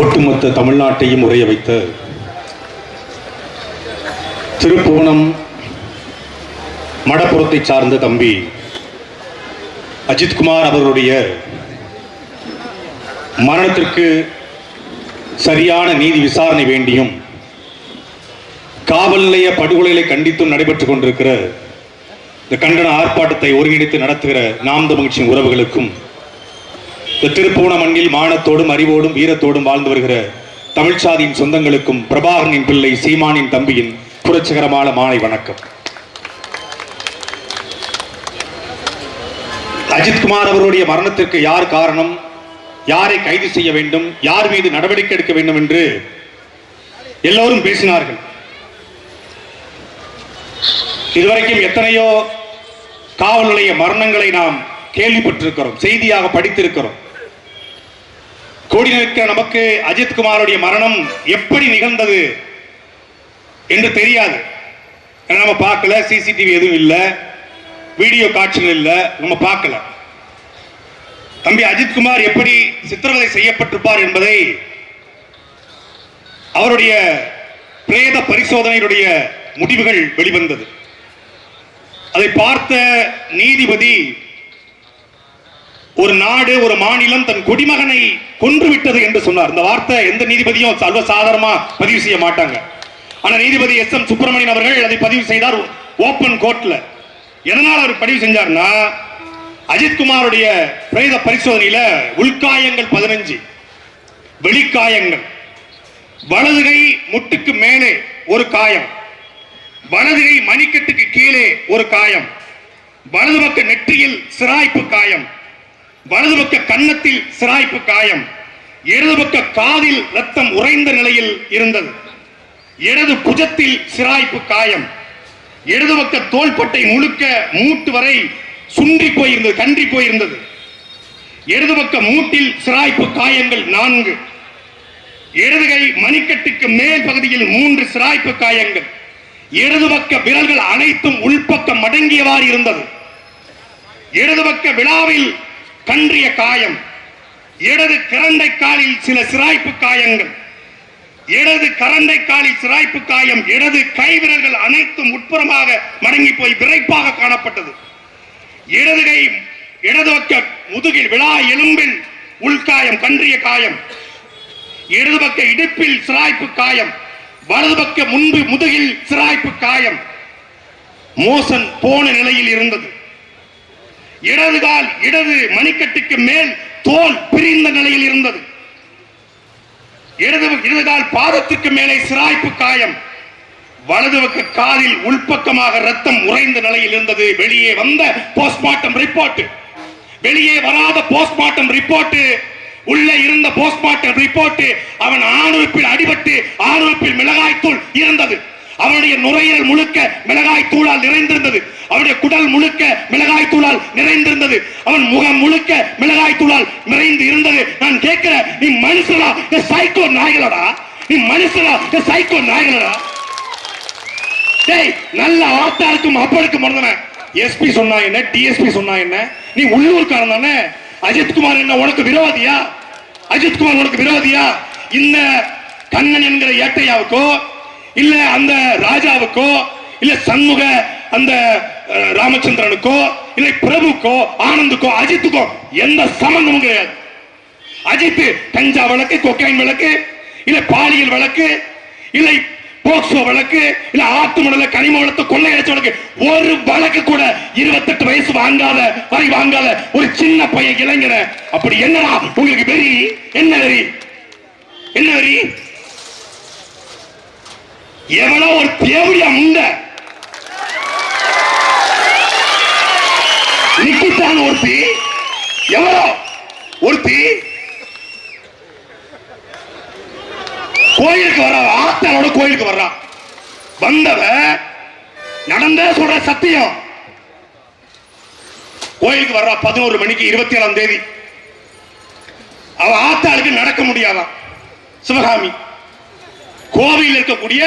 ஒட்டுமொத்த தமிழ்நாட்டையும் உறைய வைத்த திருப்புவனம் மடப்புறத்தை சார்ந்த தம்பி அஜித்குமார் அவர்களுடைய மரணத்திற்கு சரியான நீதி விசாரணை வேண்டியும் காவல் நிலைய படுகொலைகளை கண்டித்தும் நடைபெற்றுக் கொண்டிருக்கிற இந்த கண்டன ஆர்ப்பாட்டத்தை ஒருங்கிணைத்து நடத்துகிற நாம் தமிழ் கட்சியின் உறவுகளுக்கும் இந்த திருப்புவன மண்ணில் மானத்தோடும் அறிவோடும் வீரத்தோடும் வாழ்ந்து வருகிற தமிழ்ச்சாதியின் சொந்தங்களுக்கும் பிரபாகரனின் பிள்ளை சீமானின் தம்பியின் புரட்சிகரமான மாலை வணக்கம். அஜித்குமார் அவருடைய மரணத்திற்கு யார் காரணம், யாரை கைது செய்ய வேண்டும், யார் மீது நடவடிக்கை எடுக்க வேண்டும் என்று எல்லோரும் பேசினார்கள். இதுவரைக்கும் எத்தனையோ காவல் நிலைய மரணங்களை நாம் கேள்விப்பட்டிருக்கிறோம், செய்தியாக படித்திருக்கிறோம். கூடி நிற்கிற நமக்கு அஜித்குமாருடைய மரணம் எப்படி நிகழ்ந்தது என்று தெரியாது. நம்ம பார்க்கல, சிசிடிவி எதுவும் இல்லை, வீடியோ காட்சிகள் இல்லை, நம்ம பார்க்கல. தம்பி அஜித்குமார் எப்படி சித்திரவதை செய்யப்பட்டிருப்பார் என்பதை அவருடைய பிரேத பரிசோதனையுடைய முடிவுகள் வெளிவந்தது. அதை பார்த்த நீதிபதி ஒரு நாடு, ஒரு மாநிலம் தன் குடிமகனை கொன்றுவிட்டது என்று சொன்னார். இந்த வார்த்தை எந்த நீதிபதியும் சர்வசாதாரணமா பதிவு செய்ய மாட்டாங்க. ஆனா நீதிபதி எஸ்.எம். சுப்பிரமணியன் அவர்கள் அதை பதிவு செய்தார் ஓபன் கோர்ட்ல. எதனால் அவர் பதிவு செஞ்சார்னா, அஜித்குமாருடைய பிரேத பரிசோதனையில உள்காயங்கள் 15, வெளிக்காயங்கள், வலதுகை முட்டுக்கு மேலே ஒரு காயம், வலதுகை மணிக்கட்டுக்கு கீழே ஒரு காயம், வலது பக்க நெற்றியில் சிராய்ப்பு காயம், வலது பக்க கன்னத்தில் சிராய்ப்பு காயம், இடது பக்க காதில் ரத்தம் உறைந்த நிலையில் இருந்தது, இடது புஜத்தில் சிராய்ப்பு காயம், இடது பக்க தோள்பட்டை முழுக்க மூட்டு வரை சுண்டி போயிருந்தது, கன்றி போயிருந்தது, இடது பக்க மூட்டில் சிராய்ப்பு காயங்கள் 4, இடதுகை மணிக்கட்டுக்கு மேல் பகுதியில் 3 சிராய்ப்பு காயங்கள், இடது பக்க விரல்கள் அனைத்தும் உள்பக்கம் மடங்கியவாறு இருந்தது, இடது பக்க விழாவில் கன்றிய காயம், இடது கரண்டை காலில் சில சிராய்ப்பு காயங்கள், இடது கரண்டை காலில் சிராய்ப்பு காயம், இடது கை விரல்கள் அனைத்தும் உட்புறமாக மடங்கி போய் விரைப்பாக காணப்பட்டது, இடது பக்க முதுகில் விழா எலும்பில் உள்காயம், கன்றிய காயம், இடது பக்க இடுப்பில் சிராய்ப்பு காயம், வலது பக்க முன்பு முதுகில் சிராய்ப்பு காயம், மோசன் போன நிலையில் இருந்தது, இடது கால் இடது மணிக்கட்டுக்கு மேல் தோல் பிரிந்த நிலையில் இருந்தது, இடது கால் பாதத்துக்கு மேலே சிராய்ப்பு காயம், வலது பக்க காலில் உள்பக்கமாக ரத்தம் உறைந்த நிலையில் இருந்தது. வெளியே வந்த போஸ்ட்மார்ட்டம் ரிப்போர்ட், வெளியே வராத போஸ்ட்மார்ட்டம் ரிப்போர்ட், உள்ள இருந்த போஸ்ட்மார்ட்டம் ரிப்போர்ட், அவன் ஆணுறுப்பில் அடிபட்டு ஆணுறுப்பில் மிளகாய்த்தூள் இருந்தது, அவனுடைய நுரையீரல் முழுக்க மிளகாய் தூளால் நிறைந்திருந்தது, அவனுடைய குடல் முழுக்க மிளகாய் தூளால் நிறைந்திருந்தது, அவன் முகம் முழுக்க மிளகாய் தூளால் நிறைந்து இருந்தது. நான் கேட்கிறேன், நீ மனுஷனா சைக்கோ நாய்களடா? நீ மனுஷனா சைக்கோ நாய்களடா? டேய், நல்ல ஆத்தாருக்கும் அப்பனுக்கும் மறந்தவன் எஸ்பி சொன்னா என்ன, டிஎஸ்பி சொன்னா என்ன? நீ உள்ளூர்காரன் தானே? அஜித்குமார் என்ன உனக்கு விரோதியா? அஜித்குமார் உனக்கு விரோதியா? இந்த கண்ணன் என்கிற ஏட்டையாவுக்கோ, இல்ல அந்த ராஜாவுக்கோ, இல்ல சண்முக அந்த ராமச்சந்திரனுக்கோ, இல்லை பிரபுக்கோ, ஆனந்துக்கோ, அஜித்துக்கோ எந்த சம்பந்தமும் கிடையாது. அஜித் கஞ்சா வழக்கு, கொக்கைன் வழக்கு, இல்ல பாலியல் வழக்கு, இல்லை போக்சோ வழக்கு, இல்ல ஆத்து மணல கனிம வளத்தை கொள்ளையடிச்ச வழக்கு, ஒரு வழக்கு கூட 28 வயசு வாங்காத ஒரு சின்ன பையன் இளைஞர. அப்படி என்னடா உங்களுக்கு வெறி? என்ன வெறி? என்ன வெறி? எவ்வளோ ஒரு தேவடியா முண்ட நிக்கிட்டான் ஒருத்தி, எவ்வளோ ஒருத்தி கோயிலுக்கு வர, ஆத்தானோட கோயிலுக்கு வர்றான். வந்தவ நடந்த சொல்ற சத்தியம், கோயிலுக்கு வர்றா 11 மணிக்கு 27ஆம் தேதி. அவ ஆத்தாளுக்கு நடக்க முடியாதான், சிவகாமி கோவையில் இருக்கக்கூடிய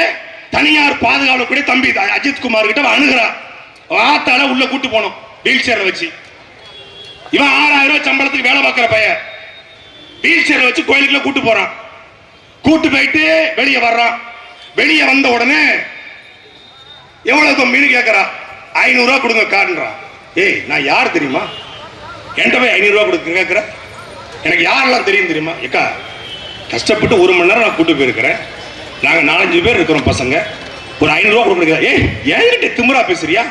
தனியார் பாதுகாவலக்கூடிய தம்பி அஜித்குமார் கிட்ட அணுகிறான். ஆத்தால உள்ள கூட்டு போனோம் வீல் சேர்ல வச்சு. இவன் 6000 ரூபாய் சம்பளத்துக்கு வேலை பார்க்கிற பையன் வீல் சேர் வச்சு கோயிலுக்குள்ள கூட்டு போறான். கூட்டு போயிட்டு வெளியே வர்றான். வெளியே வந்த உடனே எவ்வளவு கம்மின்னு கேட்கறா. 500 ரூபா கொடுங்க கார்டுன்றான். ஏய், நான் யார் தெரியுமா? என்கிட்ட போய் 500 ரூபா கொடுக்க கேட்கிற? எனக்கு யாரெல்லாம் தெரியும் தெரியுமா? ஏக்கா, கஷ்டப்பட்டு 1 மணி நேரம் நான் கூட்டு போயிருக்கிறேன். நாங்கள் 4-5 பேர் இருக்கிறோம் பசங்க. ஒரு 500 ரூபா கொடுக்க. ஏய், என்கிட்ட திமிரா பேசுறியா?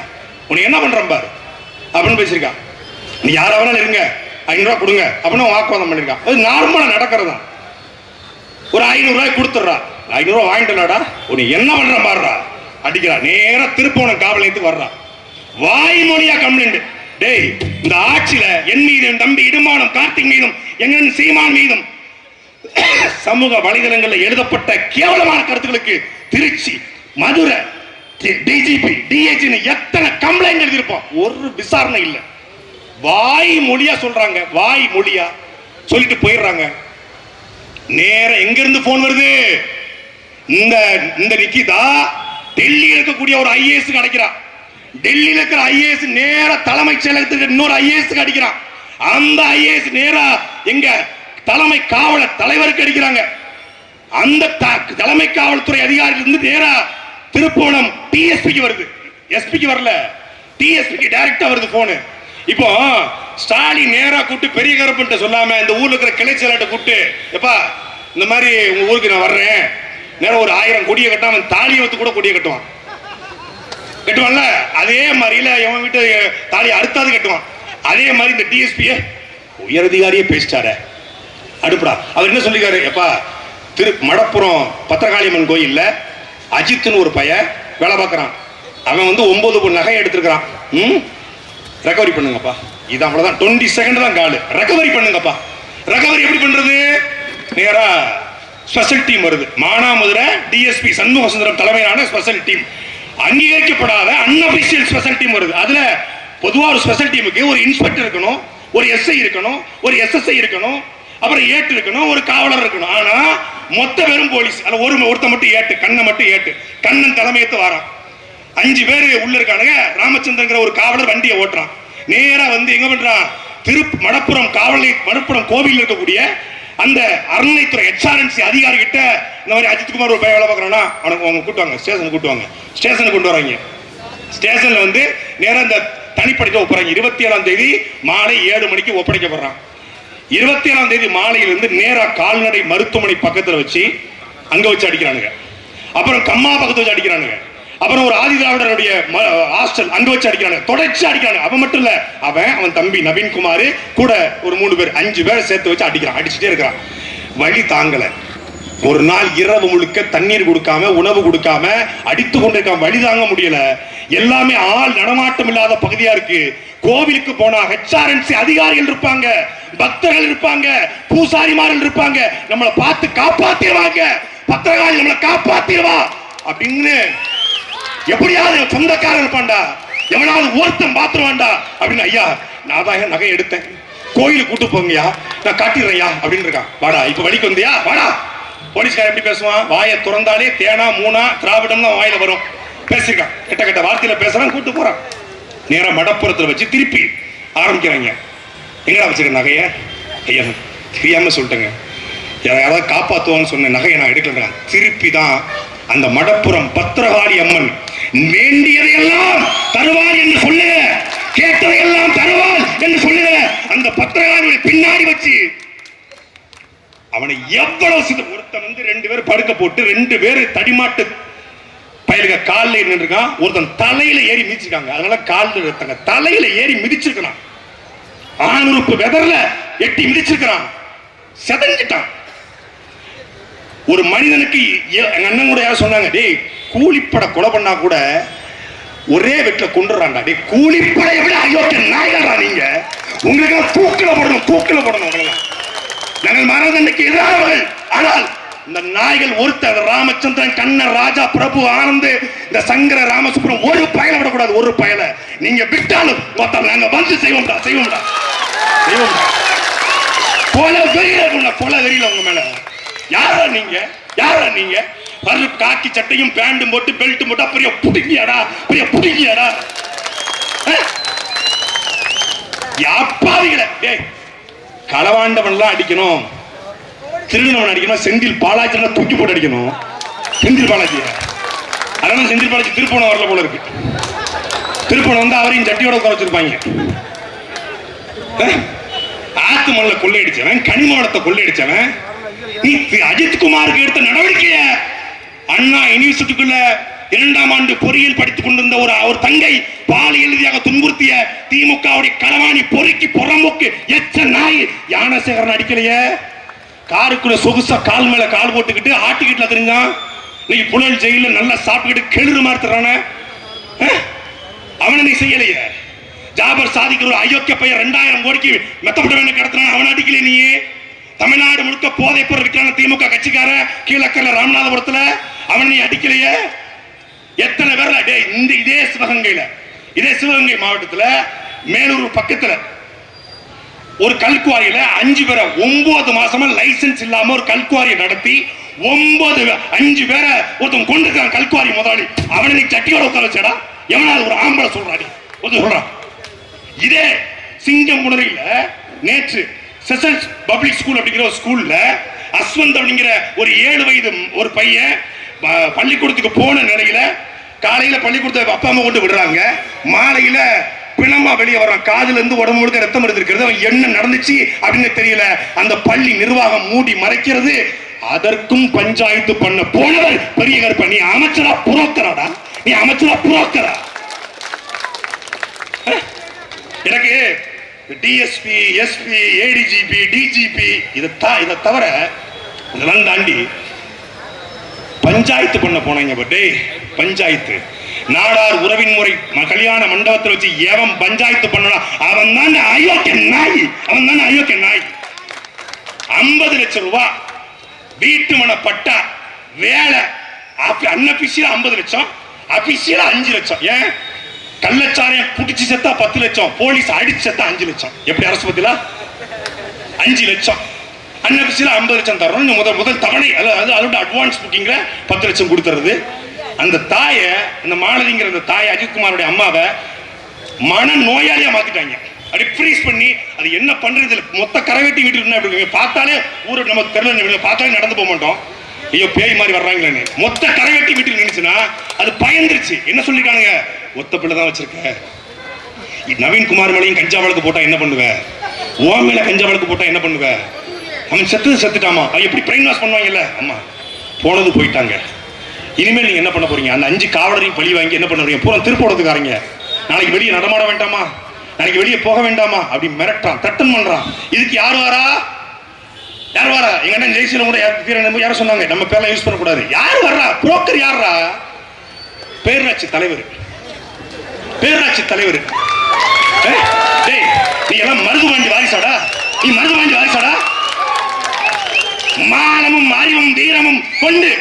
உன்னை என்ன பண்றேன் பாரு அப்படின்னு பேசியிருக்கான். நீ யாரா வேணாலும் இருங்க, 500 ரூபா கொடுங்க அப்படின்னு வாக்குவாதம் பண்ணிருக்கான். அது நார்மலா நடக்கிறதா. ஒரு 500 ரூபாய் கொடுத்துட்றா. 500 ரூபாய் வாங்கிட்டா, உன்னை என்ன பண்ற பாருடா அடிக்கிறா. நேரா திருப்போணம் காவல் நிலையத்துக்கு வர்றா. வாய்மொழியா கம்ப்ளைண்ட். டேய், இந்த ஆட்சியில என் மீது, என் தம்பி இடுமானம் கார்த்திக் மீதும், எங்க சீமான் மீதும் சமூக வலைதளங்களில் எழுதப்பட்ட கேவலமான கருத்துக்களுக்கு திருச்சி, மதுரை டிஜிபி, டிஐஜி எத்தனை கம்ப்ளைண்ட் எழுதியிருப்போம். ஒரு விசாரணை இல்லை. வாய் மொழியா சொல்றாங்க. வாய் மொழியா சொல்லிட்டு போயிடுறாங்க. நேர எங்க இருந்து போன் வருது? இந்த நிக்கிதா டெல்லியில் இருக்கக்கூடிய ஒரு ஐஏஎஸ் கிடைக்கிறான். டெல்லியில் இருக்கிற ஐஏஎஸ் நேர தலைமைச் செயலகத்துக்கு இன்னொரு ஐஏஎஸ் அடிக்கிறான். அந்த ஐஏஎஸ் நேரா எங்க தலைமை காவலர் தலைவருக்கு அடிக்கிறாங்க. அந்த தலைமை காவல்துறை அதிகாரியிலிருந்து நேரா திருப்போணம் டிஎஸ்பிக்கு வருது. எஸ்பிக்கு வரல, டிஎஸ்பிக்கு டைரக்டா வருது போனு. இப்போ ஸ்டாலின் நேரா கூட்டு பெரிய கருப்புன்ட்டு சொல்லாம இந்த ஊர்ல இருக்கிற கிளை செயலாட்ட கூட்டு, எப்பா இந்த மாதிரி உங்க ஊருக்கு நான் வர்றேன், நேரம் ஒரு 1000 கொடியை கட்டாம தாலியை வச்சு கூட கொடியை கட்டுவான். கட்டுவான்ல, அதே மாதிரில எவன் வீட்டு தாலியை அறுத்தாது கட்டுவான். அதே மாதிரி இந்த டிஎஸ்பிய உயரதிகாரியே பேசிட்டாரு அடுப்படா. அவர் என்ன சொல்லிக்காரு? எப்பா, மடப்புறம் பத்திரகாளியம்மன் கோயில்ல அஜித்னு ஒரு பையன் வேலை பார்க்கறான். அவன் வந்து 9 பொன் நகை எடுத்திருக்கிறான். ரெக்கவரி பண்ணுங்கப்பா. இது அவ்வளவுதான், 20 செகண்ட் தான் காலு. ரெக்கவரி பண்ணுங்கப்பா. ரெக்கவரி எப்படி பண்றது? நேரா ஸ்பெஷல் டீம் வருது. மானாமதுரை டிஎஸ்பி சண்முக சுந்தரம் தலைமையிலான ஸ்பெஷல் டீம், அங்கீகரிக்கப்படாத அன்அபிஷியல் ஸ்பெஷல் டீம் வருது. அதுல பொதுவா ஒரு ஸ்பெஷல் டீமுக்கு ஒரு இன்ஸ்பெக்டர் இருக்கணும், ஒரு எஸ்ஐ இருக்கணும், ஒரு எஸ்எஸ்ஐ இருக்கணும், அப்புறம் ஏட்டு இருக்கணும், ஒரு காவலர் இருக்கணும். ஆனா மொத்த வெறும் போலீஸ். அதுல ஒருத்த மட்டும் ஏட்டு, கண்ணை மட்டும் ஏட்டு. கண்ணன் தலைமையத்து வாரான். 5 பேர் உள்ள இருக்கானுங்க. ராமச்சந்திரங்கிற ஒரு காவலர் வண்டியை ஓட்டுறான். நேரா வந்து எங்க பண்றான்? மடப்புறம் மடப்புறம் கோவில் இருக்கக்கூடிய அந்த அறநிலைத்துறை HRNC அதிகாரி கிட்ட இந்த மாதிரி அஜித்குமார் ஒரு பையன் வேலை பார்க்கறானா, அவனுக்கு அவங்க கூட்டுவாங்க, ஸ்டேஷனுக்கு கூட்டுவாங்க. ஸ்டேஷனுக்கு கொண்டு வராங்க. ஸ்டேஷன்ல வந்து நேரா இந்த தனிப்படைக்க ஒப்படைங்க. 27ஆம் தேதி மாலை 7 மணிக்கு ஒப்படைக்கப்படுறான். 27ஆம் தேதி மாலையிலிருந்து நேரா கால்நடை மருத்துவமனை பக்கத்துல வச்சு அங்க வச்சு அடிக்கிறானுங்க. அப்புறம் கம்மா பக்கத்துல வச்சு அடிக்கிறானுங்க. அப்புறம் ஒரு ஆதி திராவிடருடைய ஹாஸ்டல் அங்க வச்சு அடிக்கிறாங்க. தொடர்ச்சி அடிக்கிறாங்க. அவன் மட்டும் இல்ல, அவன் தம்பி நவீன்குமார் கூட ஒரு 3 பேர் 5 பேரை சேர்த்து வச்சு அடிக்கிறான். அடிச்சுட்டே இருக்கிறான். வழி தாங்கல. ஒரு நாள் இரவு முழுக்க தண்ணீர் கொடுக்காம, உணவு கொடுக்காம அடித்து கொண்டிருக்கான். வழி தாங்க முடியல. எல்லாமே ஆள் நடமாட்டம் இல்லாத பகுதியா இருக்கு. கோவிலுக்கு போனா HRNC அதிகாரிகள் இருப்பாங்க, பக்தர்கள் இருப்பாங்க, பூசாரிமார்கள் இருப்பாங்க. நம்மளை பார்த்து காப்பாத்திடுவாங்க. பத்திரகாளி நம்மளை காப்பாத்திடுவா அப்படின்னு எப்படியாவது சொந்தக்காரன் இருப்பான்டா, எவனாவது ஒருத்தன் பாத்துருவான்டா அப்படின்னு. ஐயா, நான் தான் நகை எடுத்தேன், கோயிலுக்கு கூட்டு போங்கயா, நான் காட்டிடுறேன்யா அப்படின்னு இருக்கான். வாடா, இப்ப வழிக்கு வந்தியா, வாடா. போலீஸ்காரன் எப்படி பேசுவான்? வாயை திறந்தாலே தேனா மூணா திராவிடம் தான் வாயில வரும். பேசிருக்கான், கெட்ட கெட்ட வார்த்தையில பேசுறான். கூட்டு போறான். நேரம் மடப்புறத்துல வச்சு திருப்பி ஆரம்பிக்கிறாங்க. எங்கடா வச்சிருக்க நகைய? ஐயா, தெரியாம சொல்லிட்டேங்க, யாராவது காப்பாத்துவான்னு சொன்ன நகையை நான் எடுக்கிறேன். திருப்பி தான் அந்த மடப்புறம் பத்திரகாளி அம்மன் வேண்டியதையெல்லாம் தருவார் என்று சொல்லுங்க, கேட்டதையெல்லாம் தருவார் என்று சொல்லுங்க. அந்த பத்திரகாளி பின்னாடி வச்சு அவனை எவ்வளவு ஒருத்தன் வந்து 2 பேர் படுக்க போட்டு 2 பேர் தடிமாட்டு பயலுக காலில் நின்றுருக்கான். ஒருத்தன் தலையில ஏறி மிதிச்சிருக்காங்க. அதனால காலில் தலையில ஏறி மிதிச்சிருக்கான். ஆணுறுப்பு வெதர்ல எட்டி மிதிச்சிருக்கான். செதஞ்சிட்டான். ஒரு மனிதனுக்கு எங்க அண்ணன் கூட யாரும் சொன்னாங்க, டேய் கூலிப்பட கொலை பண்ணா கூட ஒரே வெட்டில கொண்டுறான்டா. டேய் கூலிப்படை விட அயோக்கிய நாய்களா நீங்க, உங்களுக்கு தூக்கில போடணும், தூக்கில போடணும். உங்களெல்லாம் நாங்கள் மரணதண்டைக்கு எதிரானவர்கள். ஆனால் இந்த நாய்கள் ஒருத்தர் ராமச்சந்திரன், கண்ணன், ராஜா, பிரபு, ஆனந்த், இந்த சங்கர, ராமசுப்ரம் ஒரு பயலை விடக்கூடாது. ஒரு பயலை நீங்க விட்டாலும் நாங்க வந்து செய்வோம்டா, செய்வோம்டா, செய்வோம்டா. கொலை வெறியில இருக்கும்டா, கொலை வெறியில உங்க மேல. யாரா நீங்க, யாரா நீங்க? காக்கி சட்டையும் பேண்டும் போட்டு பெல்ட் போட்டா பெரிய புடிங்கியாடா, பெரிய புடிங்கியாடா. அப்பாவிகளை களவாண்டவன் எல்லாம் அடிக்கணும், திருநவன் அடிக்கணும், செந்தில் பாலாஜி தூக்கி போட்டு அடிக்கணும். செந்தில் பாலாஜி, அதனால செந்தில் பாலாஜி திருப்பணம் வரல போல இருக்கு. திருப்பணம் வந்து அவரையும் சட்டியோட உட்கார வச்சிருப்பாங்க. ஆத்து மணல கொள்ளையடிச்சவன், கனிம வளத்தை கொள்ளையடிச்சவன், நீ அஜித்குமாருக்கு எடுத்த நடவடிக்கைய அண்ணா யூனிவர்சிட்டிக்குள்ள 2ஆம் ஆண்டு பொறியியல் படித்துக் கொண்டிருந்த ஒரு தங்கை பாலியல் ரீதியாக துன்புறுத்திய திமுகவுடைய களவாணி பொறுக்கி புறமுக்கு எச்ச நாய் யானசேகரன் அடிக்கலையே. காருக்குள்ள சொகுசா கால் மேல கால் போட்டுக்கிட்டு ஆட்டிக்கிட்டுல தெரிஞ்சான். நீ புழல் ஜெயில நல்லா சாப்பிட்டுக்கிட்டு கெழுறு மாத்துறான அவனை நீ செய்யலையே. ஜாபர் சாதிக்கிற ஒரு அயோக்கிய பையன் 2000 கோடிக்கு மெத்தப்பட்ட கடத்தினான், அவன் அடிக்கல. நீ தமிழ்நாடு முழுக்க போதை பொருள் விற்கிறான திமுக கட்சிக்கார கீழக்கல்ல ராமநாதபுரத்துல அவனை நீ அடிக்கலையே. எத்தனை பேர்ல இதே சிவகங்கை மாவட்டத்துல மேலூர் பக்கத்துல ஒரு கல்குவாரியில 5 பேரை 9 மாசமா லைசன்ஸ் இல்லாம ஒரு கல்குவாரியை நடத்தி 5 பேரை ஒருத்தன் கொண்டிருக்கான். கல்குவாரி முதலாளி அவனை நீ சட்டியோட உட்கார வச்சடா. எவனாவது ஒரு ஆம்பளை சொல்றாடி சொல்றான். இதே சிங்கம்புணரில நேற்று செஷன்ஸ் பப்ளிக் ஸ்கூல் அப்படிங்கிற ஒரு ஸ்கூல்ல அஸ்வந்த் அப்படிங்கிற ஒரு 7 வயது ஒரு பையன் பள்ளிக்கூடத்துக்கு போன நிலையில காலையில பள்ளிக்கூடத்தை அப்பா அம்மா கொண்டு விடுறாங்க, மாலையில பிணமா வெளியே வர்றான். காதுல இருந்து உடம்பு முழுக்க ரத்தம் எடுத்திருக்கிறது. அவன் என்ன நடந்துச்சு அப்படின்னு தெரியல. அந்த பள்ளி நிர்வாகம் மூடி மறைக்கிறது. அதற்கும் பஞ்சாயத்து பண்ண போனவர் பெரிய கருப்ப. நீ அமைச்சரா புரோக்கராடா? நீ அமைச்சரா புரோக்கரா? எனக்கு டிஎஸ்பி, எஸ்பி, ஏடிஜிபி, டிஜிபி இதை தவிர இதெல்லாம் தாண்டி பஞ்சாயத்து பண்ண போனீங்க. பஞ்சாயத்து நாடார் உறவின் முறை கல்யாண மண்டபத்தில் வச்சு எவன் பஞ்சாயத்து பண்ணலாம் அவன் தான் அயோக்கிய நாய். 50 லட்சம் ரூபாய் வீட்டு மன பட்டா வேலை அன்அபிஷியலா 50 லட்சம், அபிஷியலா 5 லட்சம். ஏன் கள்ளச்சாரையும் குடிச்சு செத்தா 10 லட்சம், போலீஸ் அடிச்சு செத்தா 5 லட்சம். எப்படி அரசு பத்தில 5 லட்சம் அன்அபிஷியலா 50 லட்சம் தரணும். முதல் தவணை அதோட அட்வான்ஸ் புக்கிங்ல 10 லட்சம் கொடுத்துறது. அந்த தாயை, அந்த மாலதிங்கிற அந்த தாயை, அஜித்குமாரோட அம்மாவை மன நோயாளியா மாத்திட்டாங்க. அப்படி ஃப்ரீஸ் பண்ணி அது என்ன பண்றது மொத்த கரவேட்டி வீட்டுக்கு பார்த்தாலே ஊரை நமக்கு தெரியல, பார்த்தாலே நடந்து போக மாட்டோம். ஐயோ பேய் மாதிரி வர்றாங்களேன்னு மொத்த கரவேட்டி வீட்டுக்கு நினைச்சுன்னா அது பயந்துருச்சு. என்ன சொல்லிருக்கானுங்க, ஒத்த பிள்ளை தான் வச்சிருக்க, நவீன்குமார் மேலையும் கஞ்சா வழக்கு போட்டா என்ன பண்ணுவ, ஓ மேல கஞ்சா வழக்கு போட்டா என்ன பண்ணுவ, அவன் செத்துட்டாமா. அது எப்படி பிரெயின் வாஷ் பண்ணுவாங்கல்ல. அம்மா போனது போயிட்டாங்க, இனிமேல் நீங்க என்ன பண்ண போறீங்க? அந்த 5 காவலரையும் பழி வாங்கி என்ன பண்ண போறீங்க? பூரா திருப்போடத்துக்காரங்க நாளைக்கு வெளியே நடமாட வேண்டாமா, நாளைக்கு வெளியே போக வேண்டாமா அப்படி மிரட்டான், தட்டன் பண்றான். இதுக்கு யார் வாரா? எங்க அண்ணன் ஜெய்சீலம் கூட யாரும் சொன்னாங்க நம்ம பேர்லாம் யூஸ் பண்ணக்கூடாது. யார் வர்றா? புரோக்கர் யாரா? பேரூராட்சி தலைவர். நீ எல்லாம் மருதுபாண்டி வாரிசாடா? நீ மருதுபாண்டி வாரிசாடா? மானமும் அறிவும் வீரமும் கொண்டு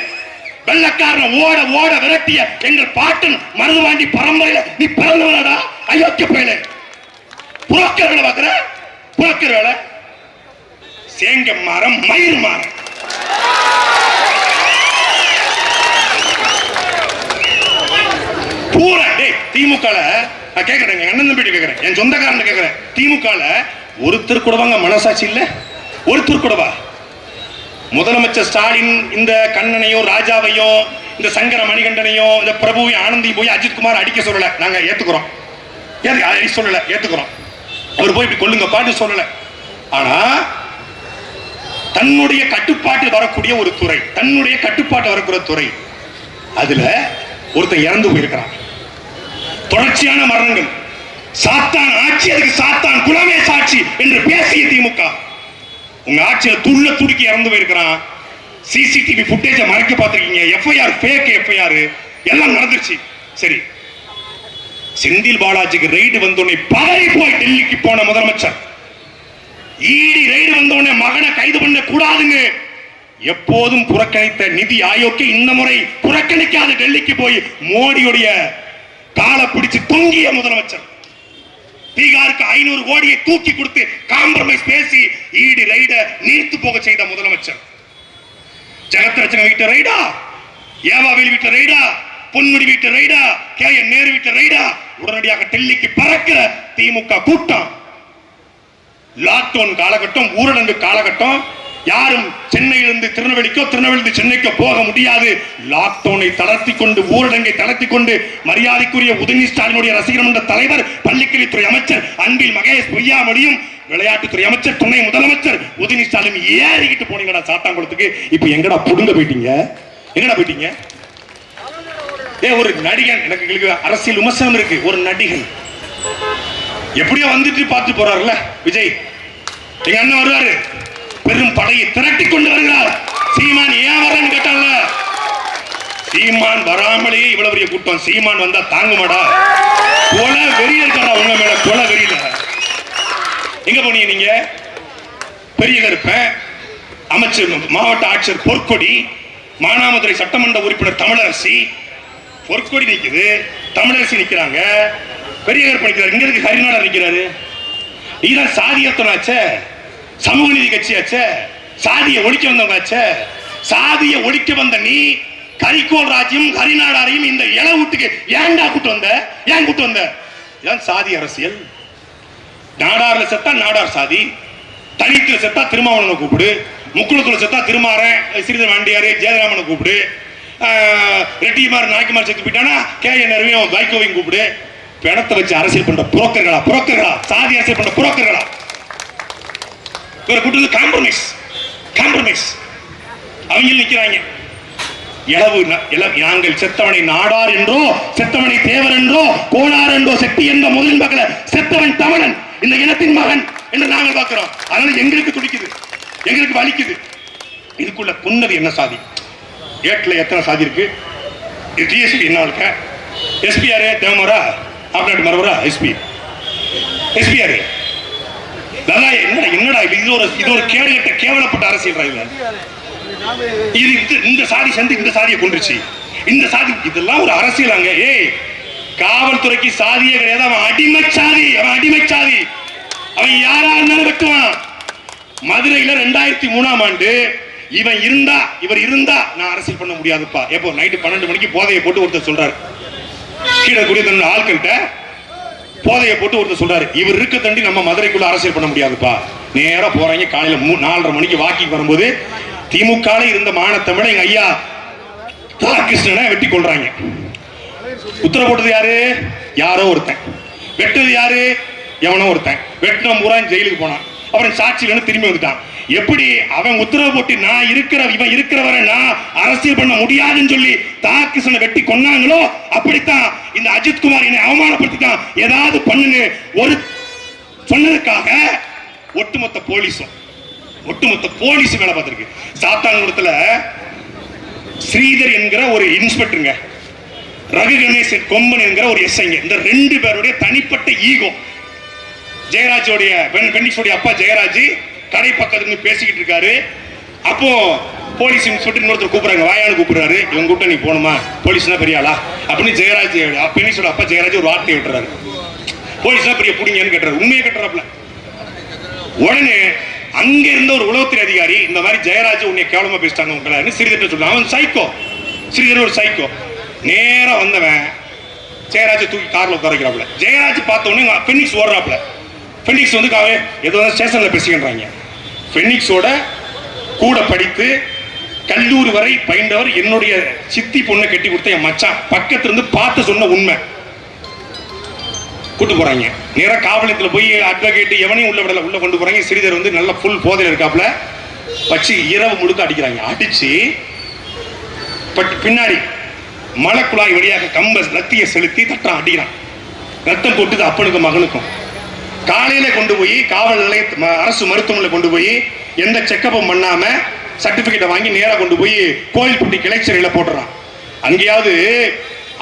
வெள்ளக்காரனை ஓட ஓட விரட்டிய எங்கள் பாட்டன் மருதுபாண்டி பரம்பரையில நீ பிறந்தவனடா அயோக்கிய பயலே. புரோக்கர்களை பார்க்கிற, புரோக்கர்களை சேங்க மரம் மயிர் மரம். பூரா திமுக கேக்குறேன், அண்ணன் தம்பி கேக்குறேன், என் சொந்தக்காரன் கேக்குறேன், திமுக ஒருத்தர் கூடவாங்க மனசாட்சி இல்ல? ஒருத்தர் கூடவா? முதலமைச்சர் ஸ்டாலின் இந்த கண்ணனையும் ராஜாவையும் இந்த சங்கர மணிகண்டனையும் இந்த பிரபுவையும் ஆனந்தி போய் அஜித்குமார் அடிக்க சொல்லல, நாங்க ஏத்துக்கிறோம். சொல்லல, ஏத்துக்கிறோம். அவர் போய் இப்படி கொள்ளுங்க பாட்டு சொல்லல. ஆனா தன்னுடைய கட்டுப்பாட்டு வரக்கூடிய ஒரு துறை, தன்னுடைய கட்டுப்பாட்டு வரக்கூடிய துறை, அதுல ஒருத்தன் இறந்து போயிருக்கிறான். தொடர்ச்சியான மரணங்கள். சாத்தான் ஆட்சி, அதுக்கு சாத்தான் குலமே சாட்சி என்று பேசிய திமுக உங்க ஆட்சியில துள்ள துடுக்கி இறந்து போயிருக்கிறான். சிசிடிவி புட்டேஜ மறைக்க பார்த்திருக்கீங்க. எஃப்ஐஆர் ஃபேக் எஃப்ஐஆர் எல்லாம் நடந்துருச்சு. சரி, செந்தில் பாலாஜிக்கு ரைடு வந்தோடனே பதறி போய் டெல்லிக்கு போன முதலமைச்சர், ஈடி ரைடு வந்தோடனே மகனை கைது பண்ண கூடாதுன்னு எப்போதும் புறக்கணித்த நிதி ஆயோக்கு இந்த முறை புறக்கணிக்காத டெல்லிக்கு போய் மோடியுடைய காலை பிடிச்சு தொங்கிய முதலமைச்சர். பீகாருக்கு 500 கோடியை தூக்கி கொடுத்து காம்ப்ரமைஸ் பேசி ஈடி ரைட நீர்த்து போக செய்த முதலமைச்சர். ஜெகத்ரட்சண வீட்டு ரைடா, ஏவாவேலு வீட்டு ரைடா, பொன்முடி வீட்டு ரைடா, KN நேரு வீட்டு ரைடா, உடனடியாக டெல்லிக்கு பறக்கிற திமுக கூட்டம். லாக்டவுன் காலகட்டம், ஊரடங்கு காலகட்டம், யாரும் சென்னையிலிருந்து திருநெல்வேலிக்கோ திருநெல்வேலியிலிருந்து சென்னைக்கோ போக முடியாது. லாக்டவுனை தளர்த்தி கொண்டு ஊரடங்கை தளர்த்தி கொண்டு மரியாதைக்குரிய உதயநிதி ஸ்டாலினுடைய ரசிகர் மன்ற தலைவர் பள்ளிக்கல்வித்துறை அமைச்சர் அன்பில் மகேஷ் பொய்யாமொழியும் விளையாட்டுத்துறை அமைச்சர் துணை முதலமைச்சர் உதயநிதி ஸ்டாலின் ஏறிக்கிட்டு போனீங்கடா சாத்தாங்குளத்துக்கு. இப்ப எங்கடா புடுங்க போயிட்டீங்க? எங்கடா போயிட்டீங்க? ஒரு நடிகன், எனக்கு அரசியல் விமர்சனம் இருக்கு. ஒரு நடிகன் எப்படியோ வந்துட்டு பார்த்து போறாருல்ல விஜய், எங்க அண்ணன் வருவாரு, பெரும் படையை திரட்டி கொண்டு வருகிறார். சீமான் ஏன் வரன்னு கேட்டால, சீமான் வராமலே இவ்வளவு பெரிய கூட்டம், சீமான் வந்தா தாங்குமாடா? கொலை வெறி இருக்கா உங்க மேல? கொலை வெறியில எங்க போனீங்க நீங்க? பெரிய கருப்ப அமைச்சர், மாவட்ட ஆட்சியர் பொற்கொடி, மானாமதுரை சட்டமன்ற உறுப்பினர் தமிழரசி, பொற்கொடி நிக்குது, தமிழரசி நிக்கிறாங்க, பெரிய கருப்ப நிக்கிறாரு. இங்க இருக்கு ஹரிநாடர் நிக்கிறாரு. நீதான் சாதியத்தனாச்ச, சமூக நீதி கட்சியாச்ச, சாதியை ஒழிக்க வந்தவங்க, சாதியை ஒழிக்க வந்த நீ கரிகோல் ராஜ்யம் ஹரிநாடாரையும் இந்த இள வீட்டுக்கு ஏன்டா கூட்டு வந்த? ஏன் கூட்டு வந்த? இதான் சாதி அரசியல். நாடார்ல செத்தா நாடார் சாதி, தனித்துல செத்தா திருமாவளவனை கூப்பிடு, முக்குளத்துல செத்தா திருமாறன் ஸ்ரீதர் வாண்டியாரு ஜெயராமனை கூப்பிடு, ரெட்டிமார் நாய்க்குமார் செத்து போயிட்டானா KN வைகோவையும் கூப்பிடு. பிணத்தை வச்சு அரசியல் பண்ற புரோக்கர்களா? புரோக்கர்களா? சாதி அரசியல் பண்ற புரோக்கர்களா? கூட்டு காம்ப்ரமைஸ், காம்ப்ரமைஸ் அவங்க நிக்கிறாங்க. நாங்கள் செத்தவனை நாடார் என்றோ செத்தவனை தேவர் என்றோ கோளார் என்றோ செட்டி என்ற முதலின் மகள செத்தவன் தமிழன், இந்த இனத்தின் மகன் என்று நாங்கள் பார்க்கிறோம். அதனால எங்களுக்கு துடிக்குது, எங்களுக்கு வலிக்குது. இதுக்குள்ள கொன்னது என்ன சாதி? ஏட்ல எத்தனை சாதி இருக்கு? டிஎஸ்பி என்ன இருக்க? எஸ்பி யாரு? தேவமரா ஆப்டாட் மரவரா? எஸ்பி யாரு? என்னடா இது ஒரு கேடுகட்ட கேவலப்பட்ட அரசியல். இந்த சாதி சேர்ந்து இந்த சாதியை கொண்டுருச்சு, இந்த சாதி, இதெல்லாம் ஒரு அரசியல். அங்க காவல்துறைக்கு சாதியே கிடையாது. அவன் அடிமை சாதி, அவன் அடிமை சாதி. அவன் யாரா இருந்தாலும் வெட்டுவான். மதுரையில 2003ஆம் ஆண்டு இவர் இருந்தா நான் அரசியல் பண்ண முடியாதுப்பா. எப்போ நைட்டு 12 மணிக்கு போதையை போட்டு ஒருத்தர் சொல்றாரு, கீழே கூடிய தன் ஆட்கள்கிட்ட போதையை போட்டு ஒருத்தர் சொல்றாரு, இவர் இருக்க தண்டி நம்ம மதுரைக்குள்ள அரசியல் பண்ண முடியாதுப்பா. நேரா போறாங்க. காலையில 4:30 மணிக்கு வாக்கிங் வரும்போது திமுக இருந்த மானத்தமிழ எங்க ஐயா கிருஷ்ணனை வெட்டி கொள்றாங்க. உத்தரவு போட்டது யாரு? யாரோ ஒருத்தன். வெட்டது யாரு? எவனோ ஒருத்தன். வெட்டின பூரா ஜெயிலுக்கு போனான். அப்புறம் சாட்சியில திரும்பி வந்துட்டான். எப்படி அவன் உத்தரவு போட்டு இவன் இருக்கிறவரை நான் அரசியல் பண்ண முடியாதுன்னு சொல்லி கிருஷ்ணனை வெட்டி கொன்னாங்களோ, அப்படித்தான் இந்த அஜித் குமார் என்னை அவமானப்படுத்திட்டான், ஏதாவது பண்ணுன்னு ஒரு சொன்னதுக்காக ஒட்டுமொத்த போலீஸ் வேலை பார்த்திருக்கு. சாத்தான்குளத்துல ஸ்ரீதர் என்கிற ஒரு இன்ஸ்பெக்டருங்க, ரகு கணேசன் கொம்பன் என்கிற ஒரு எஸ்ஐங்க, இந்த 2 பேருடைய தனிப்பட்ட ஈகோ. ஜெயராஜோடைய பெண்ணிக்ஸோடைய அப்பா ஜெயராஜ் கடை பக்கத்துல பேசிக்கிட்டு இருக்காரு. அப்போ போலீஸ் இன்ஸ்பெக்டர் இன்னொருத்தர் கூப்பிடுறாங்க, வாயான்னு கூப்பிடுறாரு. இவங்க கூப்பிட்டா நீ போகணுமா? போலீஸ்னா பெரிய ஆளா அப்படின்னு ஜெயராஜ் பெண்ணிக்ஸோட அப்பா ஜெயராஜ் ஒரு வார்த்தையை விட்டுறாரு. போலீஸ்னா பெரிய புடிங்கன்னு கேட்டுறாரு. உண்மையை கேட்டுறாப்ல. உடனே அங்க இருந்த ஒரு உளவுத்துறை அதிகாரி இந்த மாதிரி ஜெயராஜ் உன்னை கேவலமா பேசிட்டாங்க உங்களை ஸ்ரீதர் சொல்றான். அவன் சைக்கோ, ஸ்ரீதர் ஒரு சைக்கோ. நேரா வந்தவன் ஜெயராஜ் தூக்கி கார்ல உட்காரைக்கிறாப்ல. ஜெயராஜ் பார்த்த உடனே பெண்ணிக்ஸ் ஓடுறாப்ல. பெண்ணிக்ஸ் வந்து ஏதோ ஸ்டேஷன்ல பேசிக்கிறாங்க. பெண்ணிக்ஸோட கூட படித்து கல்லூரி வரை பயின்றவர், என்னுடைய சித்தி பொண்ணை கட்டி கொடுத்த என் மச்சான், பக்கத்துல இருந்து பார்த்து சொன்ன உண்மை. கூட்டு போறாங்க. நேரா காவலத்துல போய் அட்வொகேட் எவனையும் உள்ள கொண்டு போறாங்க. ஸ்ரீதர் வந்து நல்ல ஃபுல் போதையில இருக்காப்ல. வச்சு இரவு முழுக்க அடிக்கிறாங்க. அடிச்சு பின்னாடி மலக்குழாய் வழியாக கம்ப ரத்திய செலுத்தி தட்டான், அடிக்கிறான். ரத்தம் கொட்டுது அப்பனுக்கும் மகனுக்கும். காலையில கொண்டு போய் காவல் நிலைய அரசு மருத்துவமனையில் கொண்டு போய் எந்த செக்கப்பும் பண்ணாம சர்டிபிகேட்டை வாங்கி நேரா கொண்டு போய் கோயில்பட்டி கிளை சிறையில போட்டுறான். அங்கேயாவது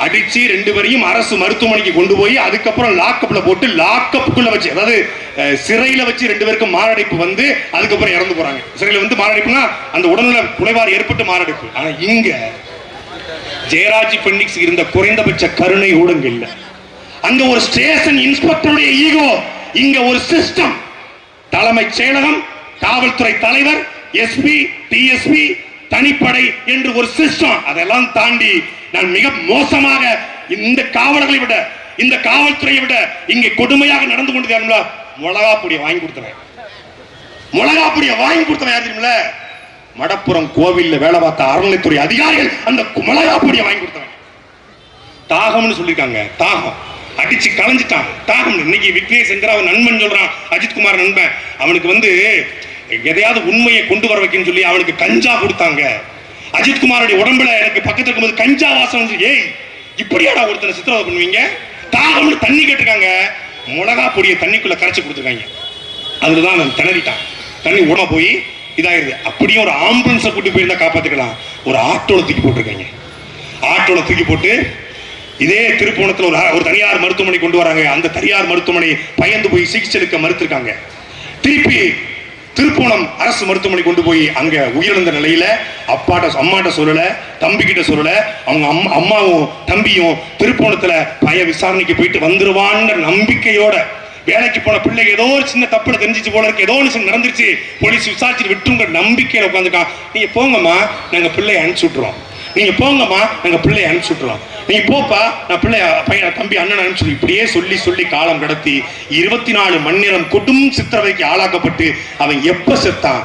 அடிச்சு 2 பேரையும் அரசு மருத்துவமனைக்கு கொண்டு போய் அதுக்கப்புறம் லாக்கப்ல போட்டு லாக்கப்புக்குள்ள வச்சு, அதாவது சிறையில வச்சு 2 பேருக்கும் மாரடைப்பு வந்து அதுக்கப்புறம் இறந்து போறாங்க. சிறையில வந்து மாரடைப்புனா அந்த உடல்நல குறைபாடு ஏற்பட்டு மாரடைப்பு. ஆனா இங்க ஜெயராஜ் பெண்ணிக்ஸ் இருந்த குறைந்தபட்ச கருணை ஊடகம் இல்ல. அங்க ஒரு ஸ்டேஷன் இன்ஸ்பெக்டருடைய ஈகோ, இங்க ஒரு சிஸ்டம். தலைமைச் செயலகம், காவல்துறை தலைவர், எஸ்பி, டிஎஸ்பி, தனிப்படை என்று ஒரு சிஸ்டம். அதெல்லாம் தாண்டி நான் மிக மோசமாக இந்த காவலர்களை விட, இந்த காவல்துறையை விட இங்கே கொடுமையாக நடந்து கொண்டு மிளகா பொடியை வாங்கி கொடுத்துறேன். மிளகா பொடியை வாங்கி கொடுத்தவன் யார் தெரியுமில்ல? மடப்புறம் கோவில்ல வேலை பார்த்த அறநிலைத்துறை அதிகாரிகள் அந்த மிளகா பொடியை வாங்கி கொடுத்தவன். தாகம்னு சொல்லிருக்காங்க. தாகம் அடிச்சு களைஞ்சிட்டான். தாகம். இன்னைக்கு விக்னேஷ் என்கிற அவன் நண்பன் சொல்றான், அஜித்குமார் நண்பன். அவனுக்கு எதையாவது உண்மையை கொண்டு வர வைக்கணும்னு சொல்லி அவனுக்கு கஞ்சா கொடுத்தாங்க. அஜித்குமாரோட உடம்புல எனக்கு பக்கத்துல இருக்கும்போது கஞ்சா வாசம். ஏய், இப்படியாடா ஒருத்தனை சித்திரவதை பண்ணுவீங்க? தாகம்னு தண்ணி கேட்டிருக்காங்க. மிளகா பொடியை தண்ணிக்குள்ள கரைச்சு கொடுத்துருக்காங்க. அதுலதான் அவன் திணறிட்டான். தண்ணி உடம்பு போய் இதாயிருது. அப்படியே ஒரு ஆம்புலன்ஸை கூட்டி போயிருந்தா காப்பாத்திக்கலாம். ஒரு ஆட்டோல தூக்கி போட்டிருக்காங்க. ஆட்டோல தூக்கி போட்டு இதே திருப்போணத்துல ஒரு தனியார் மருத்துவமனை கொண்டு வராங்க. அந்த தனியார் மருத்துவமனை பயந்து போய் சிகிச்சை அளிக்க மறுத்திருக்காங்க. திருப்பி திருப்போணம் அரசு மருத்துவமனை கொண்டு போய் அங்க உயிரிழந்த நிலையில அம்மாட்ட சொல்லல, தம்பி கிட்ட சொல்லல. அவங்க அம்மாவும் தம்பியும் திருப்போணத்துல பய விசாரணைக்கு போயிட்டு வந்துருவான்னு நம்பிக்கையோட வேலைக்கு போன பிள்ளை ஏதோ ஒரு சின்ன தப்புல தெரிஞ்சிச்சு போல இருக்கு, ஏதோ ஒன்று நடந்துருச்சு, போலீஸ் விசாரிச்சுட்டு விட்டுருங்க நம்பிக்கையில உட்காந்துருக்கான். நீங்க போங்கம்மா, நாங்க பிள்ளைய அனுப்பிச்சு விட்டுறோம். நீங்க போங்கம்மா, நாங்க பிள்ளைய அனுப்பிச்சு விட்டுறோம். நீ போப்பா, நான் பையன் தம்பி அண்ணன் அனுப்பிச்சு. இப்படியே சொல்லி சொல்லி காலம் கடத்தி 24 மணி நேரம் கொடும் சித்திரவைக்கு ஆளாக்கப்பட்டு அவன் எப்ப செத்தான்,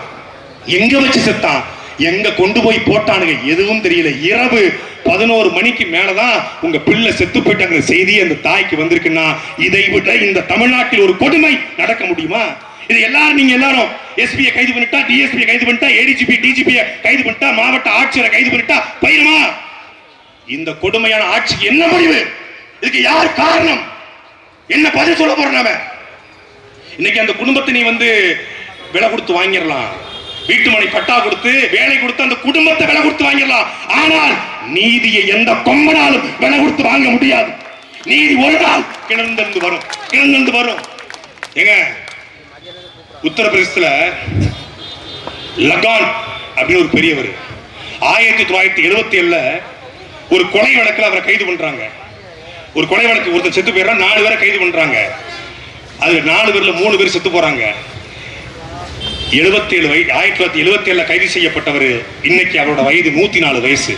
எங்க வச்சு செத்தான், எங்க கொண்டு போய் போட்டானுங்க எதுவும் தெரியல. இரவு 11 மணிக்கு மேலதான் உங்க பிள்ளை செத்து போயிட்டாங்க செய்தி அந்த தாய்க்கு வந்திருக்குன்னா இதை விட இந்த தமிழ்நாட்டில் ஒரு கொடுமை நடக்க முடியுமா? இது எல்லாரும் நீங்க எல்லாரும் எஸ்பியை கைது பண்ணிட்டா, டிஎஸ்பியை கைது பண்ணிட்டா, ஏடிஜிபி டிஜிபியை கைது பண்ணிட்டா, மாவட்ட ஆட்சியரை கைது பண்ணிட்டா பயிரமா? இந்த கொடுமையான ஆட்சிக்கு என்ன முடிவு? இதுக்கு யார் காரணம்? என்ன பதில் சொல்ல போற? நாம இன்னைக்கு அந்த குடும்பத்தை நீ விலை கொடுத்து வாங்கிடலாம், வீட்டு மனை பட்டா கொடுத்து வேலை கொடுத்து அந்த குடும்பத்தை விலை கொடுத்து வாங்கிடலாம். ஆனால் நீதியை எந்த கொம்பனாலும் விலை கொடுத்து வாங்க முடியாது. நீதி ஒரு நாள் கிளர்ந்து வரும். ஏங்க, உத்தரப்பிரதேசத்துல லகான் அப்படின்னு ஒரு பெரியவர் 1977 ஒரு கொலை வழக்கில் அவரை கைது பண்றாங்க. ஒரு கொலை வழக்கு ஒருத்தர் செத்து போயிடுறான், 4 பேரை கைது பண்றாங்க. அது 4 பேர்ல 3 பேர் செத்து போறாங்க. 1977 கைது செய்யப்பட்டவர் இன்னைக்கு அவரோட வயது 104 வயசு.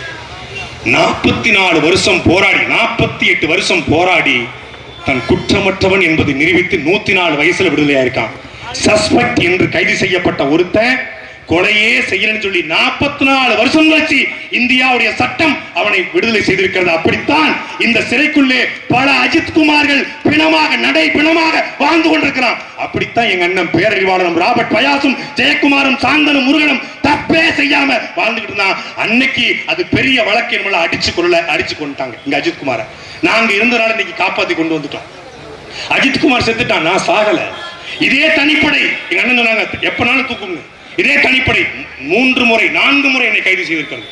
44 வருஷம் போராடி 48 வருஷம் போராடி தன் குற்றமற்றவன் என்பதை நிரூபித்து 104 வயசுல விடுதலையா இருக்கான். சஸ்பெக்ட் என்று கைது செய்யப்பட்ட ஒருத்தன் கொலையே செய்யலன்னு சொல்லி 44 வருஷம் கழிச்சு இந்தியாவுடைய சட்டம் அவனை விடுதலை செய்திருக்கிறது. அப்படித்தான் இந்த சிறைக்குள்ளே பல அஜித்குமார்கள் பிணமாக வாழ்ந்து கொண்டிருக்கிறான். அப்படித்தான் எங்க அண்ணன் பேரறிவாளனும் ராபர்ட் பயாசும் ஜெயக்குமாரும் சாந்தனும் முருகனும் தப்பே செய்யாம வாழ்ந்துகிட்டு இருந்தான். அன்னைக்கு அது பெரிய வழக்கு நம்மள அடிச்சு கொண்டாங்க. இங்க அஜித்குமார நாங்க இருந்தனால இன்னைக்கு காப்பாத்தி கொண்டு வந்துட்டோம். அஜித்குமார் செத்துட்டான், நான் சாகல. இதே தனிப்படை எங்க அண்ணன் சொன்னாங்க எப்பனாலும் தூக்குங்க. இதே தனிப்படை 3 முறை 4 முறை என்னை கைது செய்திருக்கிறது.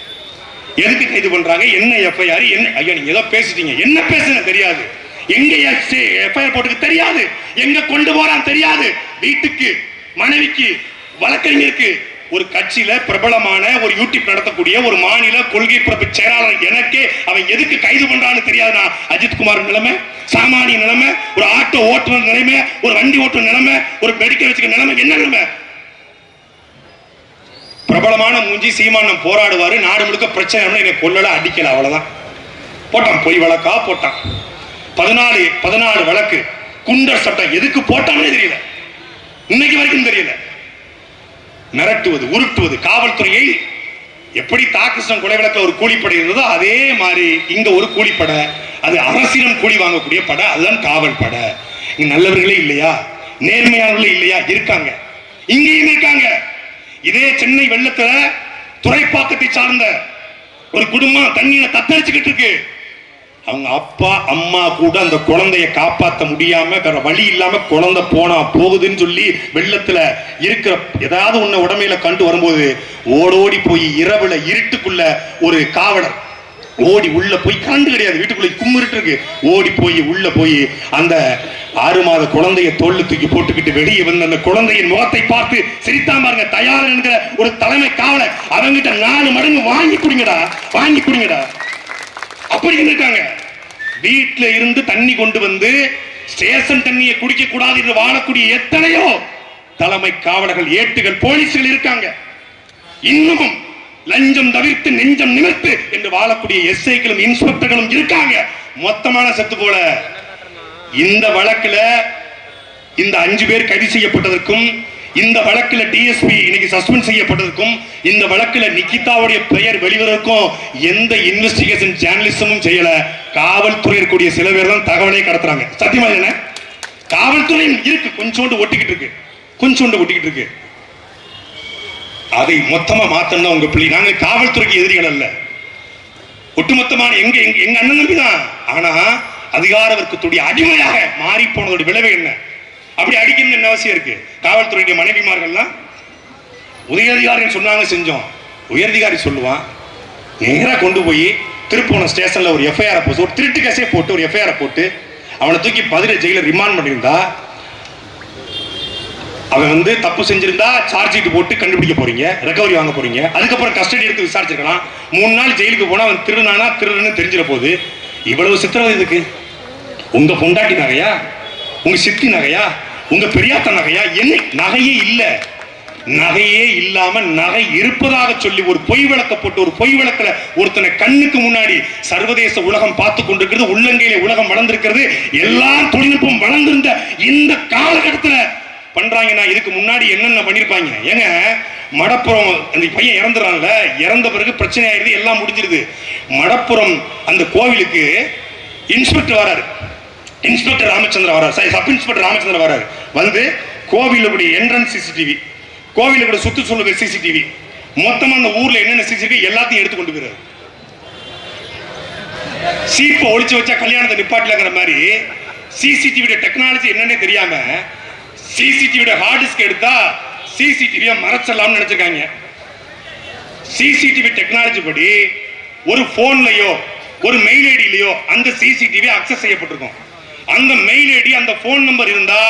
எதுக்கு கைது பண்றாங்க, என்ன எஃப்ஐஆர், என்ன? ஐயா நீங்க ஏதோ பேசிட்டீங்க, என்ன பேசுன தெரியாது, எங்க எஃப்ஐஆர் போட்டுக்கு தெரியாது, எங்க கொண்டு போறான் தெரியாது. வீட்டுக்கு மனைவிக்கு வழக்கறிஞருக்கு ஒரு கட்சியில பிரபலமான ஒரு யூடியூப் நடத்தக்கூடிய ஒரு மாநில கொள்கை பிறப்பு செயலாளர் எனக்கே அவன் எதுக்கு கைது பண்றான்னு தெரியாதுனா அஜித்குமார் நிலைமை, சாமானிய நிலைமை, ஒரு ஆட்டோ ஓட்டுநர் நிலைமை, ஒரு வண்டி ஓட்டுநர் நிலைமை, ஒரு மெடிக்கல் வச்சுக்க நிலைமை, என்ன நிலைமை? பிரபலமான மூஞ்சி சீமானம் போராடுவாரு, நாடு முழுக்க பிரச்சனை, என்னை கொல்லல அடிக்கல, அவ்வளவுதான். போட்டான், பொய் வழக்கா போட்டான். 14 வழக்கு, குண்டர் சட்டம் எதுக்கு போட்டான்னு தெரியல, இன்னைக்கு வரைக்கும் தெரியல. மிரட்டுவது, உருட்டுவது, காவல்துறையை எப்படி தாக்கிருஷ்ணன் கொலை வழக்கில் ஒரு கூலிப்படை இருந்ததோ அதே மாதிரி இங்க ஒரு கூலிப்படை, அது அரசிடம் கூலி வாங்கக்கூடிய படை, அதுதான் காவல் படை. இங்க நல்லவர்களே இல்லையா, நேர்மையானவர்களே இல்லையா? இருக்காங்க, இங்கேயும் இருக்காங்க. இதே சென்னை வெள்ளத்துல துறைப்பாக்கத்தை சார்ந்த ஒரு குடும்பம் தண்ணியில தத்தளிச்சுக்கிட்டு இருக்கு. அவங்க அப்பா அம்மா கூட அந்த குழந்தைய காப்பாற்ற முடியாம வேற வழி இல்லாம குழந்தை போனா போகுதுன்னு சொல்லி வெள்ளத்துல இருக்கிற ஏதாவது ஒண்ணு உடமையில கண்டு வரும்போது ஓடோடி போய் இரவுல இருட்டுக்குள்ள ஒரு காவலர் ஓடி உள்ள போய், கண்டு கிடையாது, வீட்டுக்குள்ள கும்மிருட்டு இருக்கு, ஓடி போய் உள்ள போய் அந்த 6 மாத குழந்தைய தோல்ல தூக்கி போட்டுக்கிட்டு வெளியே வந்து அந்த குழந்தையின் முகத்தை பார்த்து சிரித்தான் பாருங்க. தயார் என்கிற ஒரு தலைமை காவலர் அவங்கிட்ட 4 மடங்கு வாங்கி குடிங்கடா அப்படி இருக்காங்க. வீட்டுல இருந்து தண்ணி கொண்டு வந்து ஸ்டேஷன் தண்ணியை குடிக்க கூடாது என்று வாழக்கூடிய எத்தனையோ தலைமை காவலர்கள், ஏட்டுகள், போலீஸ்கள் இருக்காங்க. இன்னமும் லஞ்சம் தவிர்த்து நெஞ்சம் நிமிர்த்து என்று வாழக்கூடிய எஸ்ஐக்களும் இன்ஸ்பெக்டர்களும் இருக்காங்க. மொத்தமான செத்து போல இந்த வழக்குல இந்த 5 பேர் கைது செய்யப்பட்டதற்கும் இந்த வழக்குல டிஎஸ்பி இன்னைக்கு சஸ்பெண்ட் செய்யப்பட்டதுக்கும் இந்த வழக்குல நிகிதாவுடைய பெயர் வெளிவதற்கும் எந்த இன்வெஸ்டிகேஷன் ஜேர்னலிசமும் செய்யல. காவல்துறை இருக்கக்கூடிய சில பேர் தான் தகவலை கடத்துறாங்க. சத்தியமா என்ன காவல்துறை இருக்கு, கொஞ்சோண்டு ஒட்டிக்கிட்டு இருக்கு. அதை மொத்தமா மாத்தணும் உங்க பிள்ளை. நாங்க காவல்துறைக்கு எதிரிகள் அல்ல, ஒட்டுமொத்தமான எங்க அண்ணன் தம்பி தான். ஆனா அதிகார வர்க்கத்துடைய அடிமையாக மாறி போனதோட விளைவு என்ன? அப்படி அடிக்கணும் என்ன அவசியம் இருக்கு? காவல்துறையுடைய மனைவிமார்கள்லாம் உயரதிகாரிகள் சொன்னாங்க செஞ்சோம். உயரதிகாரி சொல்லுவான், நேரா கொண்டு போய் திருப்போணம் ஸ்டேஷன்ல ஒரு எஃப்ஐஆர் போட்டு, ஒரு திருட்டு கேஸே போட்டு ஒரு எஃப்ஐஆர் போட்டு அவனை தூக்கி பதில ஜெயில ரிமாண்ட் பண்ணியிருந்தா, அவன் தப்பு செஞ்சிருந்தா சார்ஜ் ஷீட் போட்டு கண்டுபிடிக்க போறீங்க, ரெக்கவரி வாங்க போறீங்க, அதுக்கப்புறம் கஸ்டடி எடுத்து விசாரிச்சிருக்கலாம். 3 நாள் ஜெயிலுக்கு போனா அவன் திருடுன்னு தெரிஞ்சிட போகுது. இவ்வளவு சித்திரவதை இதுக்கு? உங்க பொண்டாட்டி நகையா, உங்க சித்தி நகையா, உங்க பெரியாத்த நகையா? என்ன நகையே இல்ல, நகையே இல்லாம நகை இருப்பதாக சொல்லி ஒரு பொய் விளக்க போட்டு, ஒரு பொய் விளக்கல ஒருத்தனை கண்ணுக்கு முன்னாடி சர்வதேச உலகம் பார்த்து கொண்டிருக்கிறது, உள்ளங்கையில உலகம் வளர்ந்திருக்கிறது, எல்லா தொழில்நுட்பம் வளர்ந்திருந்த இந்த காலகட்டத்தில் பண்றாங்கன்னா இதுக்கு முன்னாடி என்னென்ன பண்ணிருப்பாங்க? ஏங்க மடப்புறம் அந்த பையன் இறந்துறான்ல, இறந்த பிறகு பிரச்சனை ஆயிடுது, எல்லாம் முடிஞ்சிருது. மடப்புறம் அந்த கோவிலுக்கு இன்ஸ்பெக்டர் வராரு, இன்ஸ்பெக்டர் ராமச்சந்திரன் வராரு, சப் இன்ஸ்பெக்டர் ராமச்சந்திரன் வராரு. கோவிலுடைய என்ட்ரன்ஸ் சிசிடிவி, கோவிலுடைய சுற்றுச்சூழல் சிசிடிவி, மொத்தமா அந்த ஊர்ல என்னென்ன சிசிடிவி எல்லாத்தையும் எடுத்து கொண்டு போயிறாரு. சீப்பை ஒளிச்சு வச்சா கல்யாணத்தை நிப்பாட்டலங்கிற மாதிரி சிசிடிவி டெக்னாலஜி என்னன்னே தெரியாம சிசிடிவி ஹார்ட் டிஸ்க் எடுத்தா சிசிடிவியை மறைச்சலாம்னு நினைச்சிருக்காங்க. சிசிடிவி டெக்னாலஜி படி ஒரு போன்லயோ ஒரு மெயில் ஐடியிலயோ அந்த சிசிடிவி அக்சஸ் செய்யப்பட்டிருக்கும். அந்த மெயில் ஐடி அந்த போன் நம்பர் இருந்தா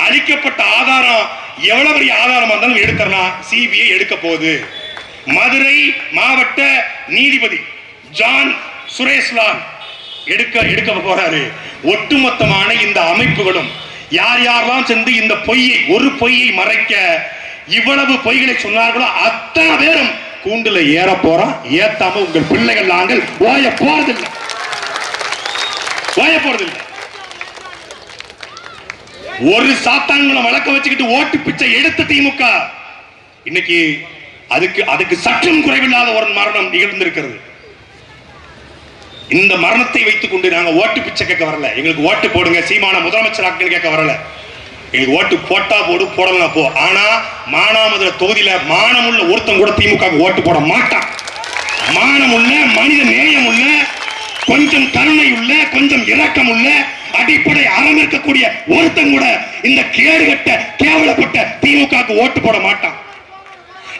அளிக்கப்பட்ட ஆதாரம் எவ்வளவு பெரிய ஆதாரமா இருந்தாலும் எடுக்கலாம். சிபிஐ எடுக்க போகுது. மதுரை மாவட்ட நீதிபதி ஜான் சுரேஷ்லால் எடுக்க போறாரு. ஒட்டுமொத்தமான இந்த அமைப்புகளும் யார் யாரெல்லாம் சேர்ந்து இந்த பொய்யை, ஒரு பொய்யை மறைக்க இவ்வளவு பொய்களை சொன்னார்களோ அத்தனை பேரும் கூண்டுல ஏற போறோம். ஏத்தாம உங்கள் பிள்ளைகள் நாங்கள் ஓய போறதில்லை. ஒரு சாத்தான்களை வழக்க வச்சுக்கிட்டு ஓட்டு பிச்சை எடுத்த திமுக இன்னைக்கு அதுக்கு சற்றும் குறைவில்லாத ஒரு மரணம் நிகழ்ந்திருக்கிறது. இந்த மரணத்தை வைத்துக் கொண்டு நாங்க ஓட்டு பிச்சை கேட்க வரல. எங்களுக்கு ஓட்டு போடுங்க, சீமான முதலமைச்சர் ஆட்கள் கேட்க வரல. எங்களுக்கு ஓட்டு போட்டா போடு, போடலாம் போ. ஆனா மானாமதுரை தொகுதியில மானமுள்ள ஒருத்தன் கூட திமுக ஓட்டு போட மாட்டான். மானமுள்ள, மனித நேயம் உள்ள, கொஞ்சம் கருணை உள்ள, கொஞ்சம் இரக்கம் உள்ள, அடிப்படை அறம் இருக்கக்கூடிய ஒருத்தன் கூட இந்த கேடுகட்ட கேவலப்பட்ட திமுக ஓட்டு போட மாட்டான்.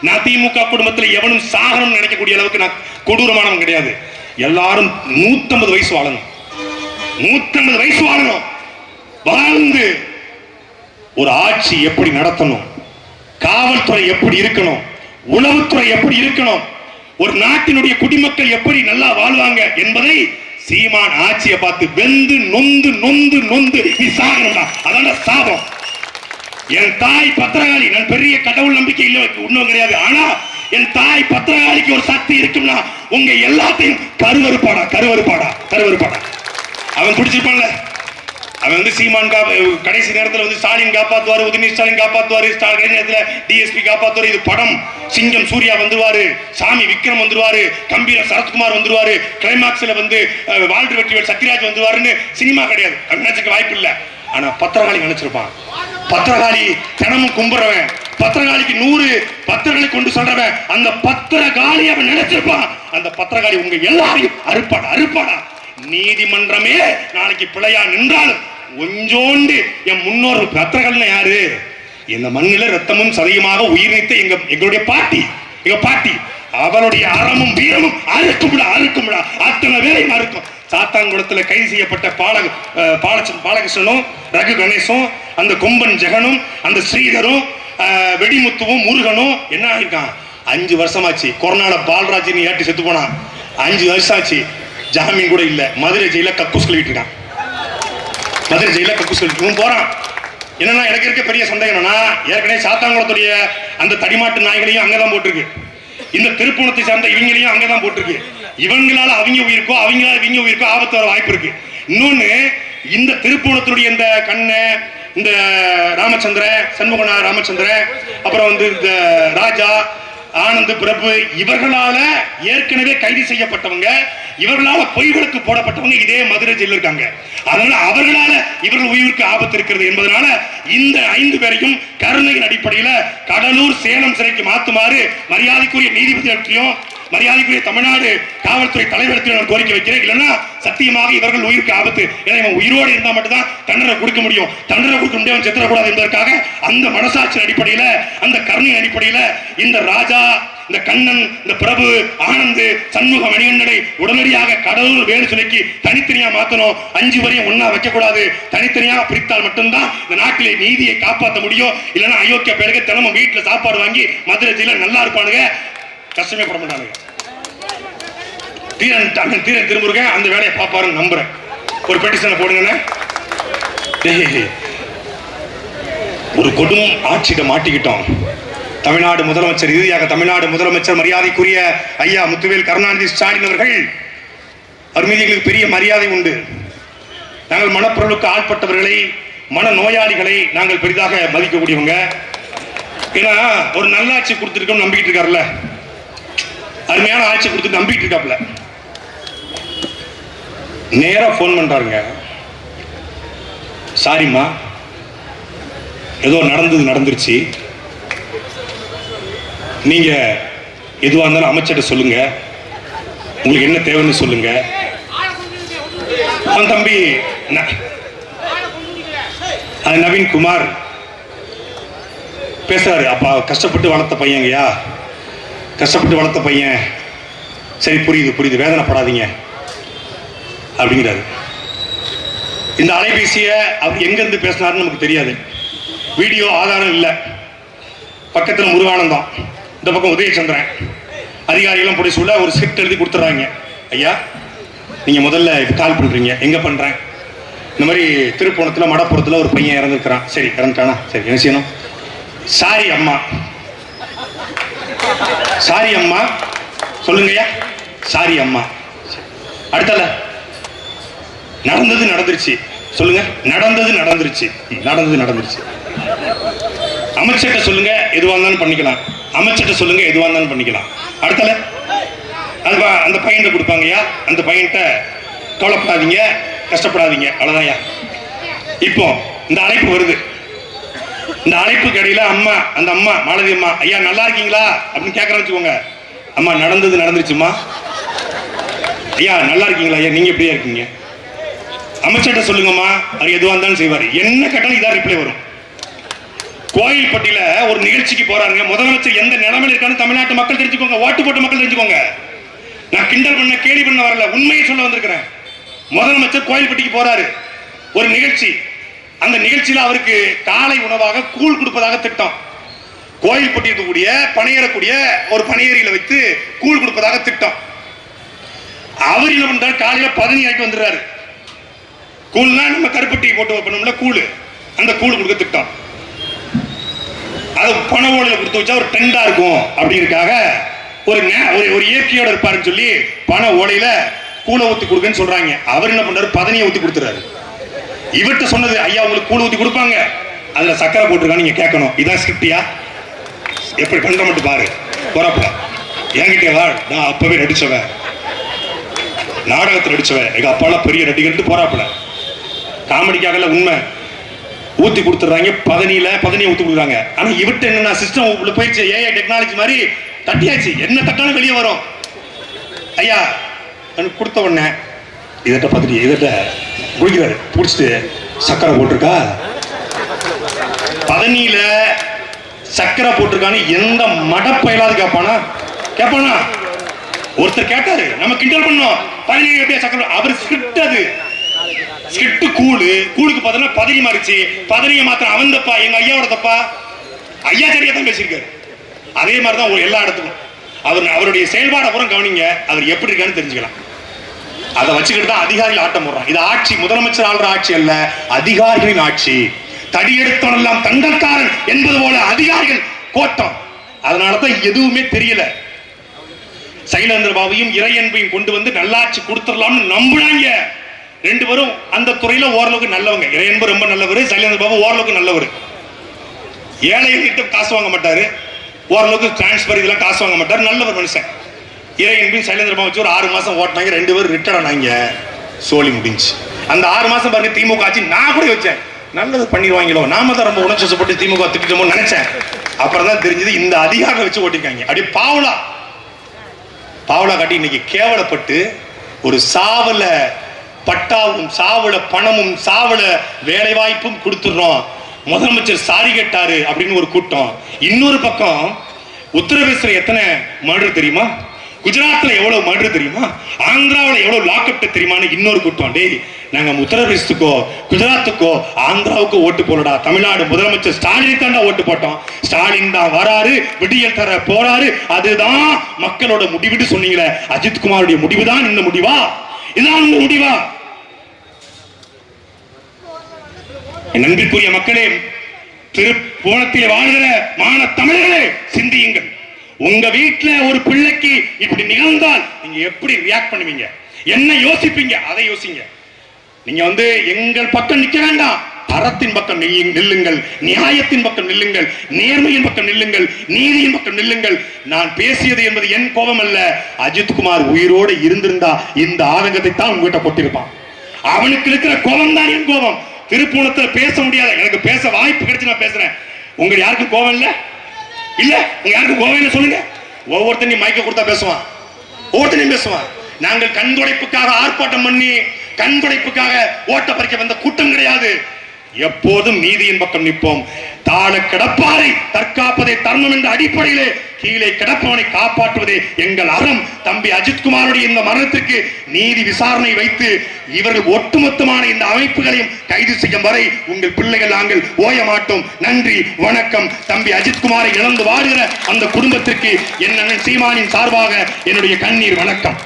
நான் திமுக குடும்பத்தில் எவனும் சாகனம் நினைக்கக்கூடிய அளவுக்கு நான் கொடூரமானவன் கிடையாது. எல்லாரும் 150 வயசு வாழணும், 150 வயசு வாழணும். வாழ்ந்து ஒரு ஆட்சி எப்படி நடத்தணும், காவல்துறை எப்படி இருக்கணும், உளவுத்துறை எப்படி இருக்கணும், ஒரு நாட்டினுடைய குடிமக்கள் எப்படி நல்லா வாழ்வாங்க என்பதை சீமான் ஆட்சியை பார்த்து வெந்து நொந்து நொந்து நொந்து நீ சாகணும்டா. அதான சாபம். என் தாய் பத்திரகாளி, நான் பெரிய கடவுள் நம்பிக்கை இல்லை ஒண்ணும் கிடையாது. ஆனா என் தாய் பத்திரகாளிக்கு ஒரு சக்தி இருக்கும்னா உங்க எல்லாத்தையும் கருவறுப்பாடா. அவன் பிடிச்சிருப்பான்ல, அவன் சீமான் கடைசி நேரத்தில் ஸ்டாலின் காப்பாத்துவாரு, உதயநிதி ஸ்டாலின் காப்பாத்துவாரு, டிஎஸ்பி காப்பாத்துவாரு. இது படம். சிங்கம் சூர்யா வந்துருவாரு, சாமி விக்ரம் வந்துருவாரு, கம்பீர சரத்குமார் வந்துருவாரு, கிளைமாக்ஸ்ல வாழ்த்து வெற்றிவேல் சத்யராஜ் வந்துருவாருன்னு சினிமா கிடையாது. நினைச்சுக்க வாய்ப்பு இல்லை. ஆனா பத்திரகாளி நினைச்சிருப்பான். பத்திரகாளி தினமும் கும்புறவன், பத்திரகாளிக்கு 100 பத்திரங்களை கொண்டு சொல்றவன், அந்த பத்திரகாளி அவன் நினைச்சிருப்பான். அந்த பத்திரகாளி உங்க எல்லாரையும் அறுப்பாடா. நீதிமன்றமே நாளைக்கு பிழையா நின்றாலும் கொஞ்சோண்டு என் முன்னோர் பத்திரகாளி யாரு? இந்த மண்ணில ரத்தமும் சதையுமாக உயிர் நீத்த எங்களுடைய பாட்டி, அவருடைய அறமும் வீரமும் அறுக்கும்டா. அத்தனை பேரையும் அறுக்கும். சாத்தான்குளத்துல கைது செய்யப்பட்ட பாலகிருஷ்ணனும், ரகு கணேசும், அந்த கொம்பன் ஜெகனும், அந்த ஸ்ரீதரும், வெடிமுத்துவும், முருகனும் என்ன ஆயிருக்கான்? 5 வருஷமாச்சு. கொரோனால பால்ராஜ் ஏட்டி செத்து போனான். 5 வருஷம் ஆச்சு. ஜாமீன் கூட இல்ல. மதுரை ஜெயில கக்கூஸ் கழுவிட்டு இருக்கான். போறான். என்னன்னா எனக்கு இருக்க பெரிய சந்தேகம் என்னன்னா, ஏற்கனவே சாத்தான்குளத்துடைய அந்த தடிமாட்டு நாய்களையும் அங்கதான் போட்டிருக்கு. இந்த திருப்பூணத்தை சார்ந்த இவங்களையும் அங்கதான் போட்டிருக்கு. இவங்களால அவங்க உயிருக்கோ ஆபத்து வர வாய்ப்பு இருக்கு. இன்னொன்னு, இந்த திருப்பூணத்துடைய இந்த கண்ணை, இந்த ராமச்சந்திர சண்முகனா ராமச்சந்திர அப்புறம் வந்து இந்த ராஜா ஆனந்த் பிரபு இவர்களால ஏற்கனவே கைது செய்யப்பட்டவங்க, இவர்களால பொய் வழக்கு போடப்பட்டவங்க இதே மதுரை ஜெயில இருக்காங்க. அதனால அவர்களால இவர்கள் உயிருக்கு ஆபத்து இருக்கிறது என்பதனால இந்த 5 பேரையும் கருணையின் அடிப்படையில் கடலூர் சேலம் சிறைக்கு மாத்துமாறு மரியாதைக்குரிய நீதிபதிகளுக்கும் மரியாதைக்குரிய தமிழ்நாடு காவல்துறை தலைவருக்கு கோரிக்கை வைக்கிறேன். இல்லைன்னா சத்தியமாக இவர்கள் உயிருக்கு ஆபத்து. ஏன்னா இவன் உயிரோடு இருந்தா மட்டும்தான் தண்டனை கொடுக்க முடியும். தண்டனை கொடுக்க முடியும் செத்துறக்கூடாது என்பதற்காக அந்த மனசாட்சி அடிப்படையில அந்த கருணையின் அடிப்படையில இந்த ராஜா, இந்த கண்ணன், இந்த பிரபு, ஆனந்த், சண்முக மணிகண்டனை உடனடியாக கடலூர் வேலு சிலைக்கு தனித்தனியா மாத்தணும். 5 வரையும் ஒன்னா வைக்க கூடாது. தனித்தனியாக பிரித்தால் மட்டும்தான் இந்த நாட்டிலே நீதியை காப்பாற்ற முடியும். இல்லைன்னா அயோக்கிய பேருக்கு தினமும் வீட்டுல சாப்பாடு வாங்கி மதுரை ஜெயில நல்லா இருப்பானுங்க, கஷ்டமே பட மாட்டானுங்க. தீரன் திருமுருகன் அந்த வேலையை பார்ப்பாருன்னு நம்புறேன். ஒரு பெட்டிஷனை போடுங்க. ஒரு கொடும் ஆட்சியிட மாட்டிக்கிட்டோம். தமிழ்நாடு முதலமைச்சர், இறுதியாக தமிழ்நாடு முதலமைச்சர் மரியாதைக்குரிய ஐயா முத்துவேல் கருணாநிதி ஸ்டாலின் அவர்கள், அவர் மீது எங்களுக்கு பெரிய மரியாதை உண்டு. நாங்கள் மனப்பொருளுக்கு ஆட்பட்டவர்களை, மன நோயாளிகளை நாங்கள் பெரிதாக மதிக்கக்கூடியவங்க. ஏன்னா ஒரு நல்லாட்சி கொடுத்துருக்கோம் நம்பிக்கிட்டு இருக்காருல்ல, அருமையான ஆட்சி கொடுத்து நம்பிட்டு இருக்காப்ல. நேரா போன் பண்றாருங்க, சாரிம்மா ஏதோ நடந்துருச்சு, நீங்க எதுவா இருந்தாலும் அமைச்சர்கிட்ட சொல்லுங்க, உங்களுக்கு என்ன தேவைன்னு சொல்லுங்க. அவன் தம்பி நவீன் குமார் பேசுறாரு, அப்பா கஷ்டப்பட்டு வளர்த்த பையங்கய்யா, கஷ்டப்பட்டு வளர்த்த பையன், சரி புரியுது வேதனைப்படாதீங்க அப்படிங்கிறாரு. இந்த அலைபேசியை அவர் எங்கிருந்து பேசினாருன்னு நமக்கு தெரியாது, வீடியோ ஆதாரம் இல்லை. பக்கத்தில் முருகானந்தம், இந்த பக்கம் உதயச்சந்திரன், அதிகாரிகளும் போய் சொல்ல ஒரு ஸ்கிரிப்ட் எழுதி கொடுத்துட்றாங்க. ஐயா நீங்க முதல்ல கால் பண்றீங்க, எங்க பண்றேன், இந்த மாதிரி திருப்போணத்தில் மடப்புறத்தில் ஒரு பையன் இறந்துருக்கிறான். சரி இறந்துட்டானா, சரி என்ன செய்யணும், சாரி அம்மா, சாரி அம்மா சொல்லுங்கய்யா, சாரி அம்மா. அடுத்தல நடந்துருச்சு சொல்லுங்க, நடந்துருச்சு அமைச்சர்கிட்ட சொல்லுங்க, எதுவா இருந்தாலும் பண்ணிக்கலாம், அமைச்சர்கிட்ட சொல்லுங்க, எதுவா இருந்தாலும் பண்ணிக்கலாம். அடுத்தல அது அந்த பையன்கிட்ட கொடுப்பாங்கய்யா, அந்த பையன்கிட்ட கவலைப்படாதீங்க, கஷ்டப்படாதீங்க, அவ்வளவுதான்யா. இப்போ இந்த அழைப்பு வருது, இந்த அழைப்புக்கு இடையில அம்மா, அந்த அம்மா மாலதி அம்மா, ஐயா நல்லா இருக்கீங்களா அப்படின்னு கேட்கறேன்னு வச்சுக்கோங்க. அம்மா நடந்துருச்சுமா, ஐயா நல்லா இருக்கீங்களா, ஐயா நீங்க எப்படியா இருக்கீங்க, அமைச்சர்கிட்ட சொல்லுங்கம்மா, அது எதுவா இருந்தாலும் செய்வாரு, என்ன கேட்டாலும் இதான் ரிப்ளை வரும். கோயில்பட்டியில ஒரு நிகழ்ச்சிக்கு போறாங்க, முதலமைச்சர் எந்த நிலைமையில இருக்கான்னு தமிழ்நாட்டு மக்கள் தெரிஞ்சுக்கோங்க, ஓட்டு போட்ட மக்கள் தெரிஞ்சுக்கோங்க. நான் கிண்டல் பண்ண கேலி பண்ண வரல, உண்மையை சொல்ல வந்திருக்கிறேன். முதலமைச்சர் கோயில்பட்டிக்கு போறாரு, ஒரு நிகழ்ச்சி. அந்த நிகழ்ச்சியில அவருக்கு காலை உணவாக கூழ் கொடுப்பதாக திட்டம். கோயில்பட்டி இருக்கக்கூடிய பணியேறக்கூடிய ஒரு பணியேறியில வைத்து கூழ் கொடுப்பதாக திட்டம். அவர் என்ன பண்றாரு, காலையில 10 ஆகிட்டு வந்துடுறாரு. கூழ்னா நம்ம கருப்பட்டி போட்டு வைப்போம்ல கூழ், அந்த கூழ் கொடுக்க திட்டம். அது பண ஓலையில கொடுத்து வச்சா ஒரு டெண்டா இருக்கும் அப்படிங்கிறதுக்காக ஒரு இயற்கையோட இருப்பாருன்னு சொல்லி பண ஓலையில கூழை ஊத்தி கொடுக்கன்னு சொல்றாங்க. அவர் என்ன பண்றாரு, 10 ஊத்தி கொடுத்துறாரு. இவர்கிட்ட சொன்னது, ஐயா உங்களுக்கு கூழ் ஊத்தி கொடுப்பாங்க, அதுல சக்கரை போட்டிருக்கான்னு நீங்க கேட்கணும், இதான் ஸ்கிரிப்டியா, எப்படி பண்ற மட்டும் பாரு, போறப்ப என்கிட்ட வா, நான் அப்பவே நடிச்சவன், நாடகத்தில் நடிச்சவன், எங்க அப்பாலாம் பெரிய நடிகர்ட்டு போறாப்புல, காமெடிக்காக உண்மை. ஊத்தி கொடுத்துறாங்க, 10 ஊத்தி கொடுக்குறாங்க. ஆனா இவர்கிட்ட என்னன்னா சிஸ்டம் உள்ள போயிடுச்சு, ஏஐ டெக்னாலஜி மாதிரி தட்டியாச்சு, என்ன தட்டாலும் வெளியே வரும். ஐயா கொடுத்த உடனே இதட்ட பார்த்துட்டு இதட்ட குடிக்கிறாரு, குடிச்சிட்டு சக்கரை போட்டிருக்கா, 10 சக்கரை போட்டிருக்கான்னு எந்த மடப்பயலாவது கேட்பானா? ஒருத்தர் கேட்டாரு, நம்ம கிண்டல் பண்ணோம், 10 எப்படியா சக்கரை, அவர் ஸ்கிரிப்ட், அது ஸ்கிரிப்ட் கூழுக்கு பார்த்தோம்னா 10 மாறிச்சு, 10 மாத்திரம் அவன் தப்பா, எங்க ஐயாவோட தப்பா, ஐயா சரியா தான் பேசியிருக்காரு. அதே மாதிரிதான் எல்லா இடத்துக்கும் அவருடைய செயல்பாடு அப்புறம் கவனிங்க, அவர் எப்படி இருக்கான்னு தெரிஞ்சுக்கலாம். அதை வச்சுக்கிட்டு தான் அதிகாரிகள் ஆட்டம் போடுறான். இது ஆட்சி, முதலமைச்சர் ஆளுற ஆட்சி அல்ல, அதிகாரிகளின் ஆட்சி. தடியெடுத்தவனெல்லாம் தண்டல்காரன் என்பது போல அதிகாரிகள் கோட்டம். அதனாலதான் எதுவுமே தெரியல. சைலேந்திர பாபுவையும் இறையன்பையும் கொண்டு வந்து நல்லாட்சி கொடுத்துடலாம்னு நம்புறாங்க. ரெண்டு பேரும் அந்த துறையில ஓரளவுக்கு நல்லவங்க. இறையன்பு ரொம்ப நல்லவர், சைலேந்திர பாபு ஓரளவுக்கு நல்லவர். ஏழைகிட்ட காசு வாங்க மாட்டாரு, ஓரளவுக்கு டிரான்ஸ்பர் இதெல்லாம் காசு வாங்க மாட்டாரு, நல்லவர் மனுஷன். இறையன்பின் சைலேந்திர பாபு வச்சு ஒரு 6 மாசம் ஓட்டினாங்க, 2 பேரும் ரிட்டர்ன் ஆனாங்க, சோழி முடிஞ்சு. அந்த 6 மாசம் பாருங்க திமுக ஆட்சி. நான் கூட வச்சேன் நல்லது பண்ணிடுவாங்களோ, நாம தான் ரொம்ப உணர்ச்சிப்பட்டு திமுக திட்டமோ நினைச்சேன். அப்புறம் தான் தெரிஞ்சது இந்த அதிகாரம் வச்சு ஓட்டிருக்காங்க. அப்படியே பாவலா காட்டி இன்னைக்கு கேவலப்பட்டு ஒரு சாவல பட்டாவும் சாவல பணமும் சாவல வேலை வாய்ப்பும் கொடுத்துடுறோம், முதலமைச்சர் சாரி கேட்டாரு அப்படின்னு ஒரு கூட்டம். இன்னொரு பக்கம் உத்தரப்பிரதேசத்துல எத்தனை மர்டர் தெரியுமா, குஜராத்ல எவ்வளவு மர்டர் தெரியுமா, ஆந்திராவில் எவ்வளவு லாக்அப் தெரியுமான்னு இன்னொரு கூட்டம். டேய், நாங்க உத்தரப்பிரதேசத்துக்கோ குஜராத்துக்கோ ஆந்திராவுக்கு ஓட்டு போடா, தமிழ்நாடு முதலமைச்சர் ஸ்டாலின் தான் ஓட்டு போட்டோம். ஸ்டாலின் தான் வராரு, விடியல் தர போறாரு, அதுதான் மக்களோட முடிவுன்னு சொன்னீங்களே. அஜித் குமாருடைய முடிவுதான் இந்த முடிவா? இதான் உங்க முடிவா? நன்றிக்குரிய மக்களே, திருப்புவனத்தில் வாழ்கிற மான தமிழர்களே, சிந்தியுங்கள். உங்க வீட்டுல ஒரு பிள்ளைக்கு இப்படி நிகழ்ந்தால் நீங்க எப்படி ரியாக்ட் பண்ணுவீங்க, என்ன யோசிப்பீங்க, அதை யோசிங்க. நீங்க எங்கள் பக்கம் நிக்க வேண்டாம், அறத்தின் பக்கம் நில்லுங்கள், நியாயத்தின் பக்கம் நில்லுங்கள், நேர்மையின் பக்கம் நில்லுங்கள், நீதியின் பக்கம் நில்லுங்கள். நான் பேசியது என்பது என் கோபம் அல்ல. அஜித் குமார் உயிரோடு இருந்திருந்தா இந்த ஆதங்கத்தை தான் உங்ககிட்ட போட்டிருப்பான். அவனுக்கு இருக்கிற கோபம் தான் என் கோபம். திருப்பூணத்துல பேச முடியாது, எனக்கு பேச வாய்ப்பு கிடைச்சு நான் பேசுறேன். உங்க யாருக்கும் கோபம் இல்ல? இல்ல, உங்க யாருக்கும் கோபம் இல்ல சொல்லுங்க. ஒவ்வொருத்தனையும் மைக்க கொடுத்தா பேசுவான், ஒவ்வொருத்தனையும் பேசுவான். நாங்கள் கண்துடைப்புக்காக ஆர்ப்பாட்டம் பண்ணி கண்துடைப்புக்காக ஓட்ட பறிக்க வந்த கூட்டம் கிடையாது. எப்போதும் நீதியின் பக்கம் நிற்போம். தாழ கிடப்பாரை தற்காப்பதை தர்மம் என்ற அடிப்படையிலே கீழே கிடப்பவனை காப்பாற்றுவதே எங்கள் அறம். தம்பி அஜித் குமாருடைய இந்த மரணத்திற்கு நீதி விசாரணை வைத்து இவர்கள் ஒட்டுமொத்தமான இந்த அமைப்புகளையும் கைது செய்யும் வரை உங்கள் பிள்ளைகள் நாங்கள் ஓய மாட்டோம். நன்றி, வணக்கம். தம்பி அஜித் குமாரை இழந்து வாடுகிற அந்த குடும்பத்திற்கு என் அண்ணன் சீமானின் சார்பாக என்னுடைய கண்ணீர் வணக்கம்.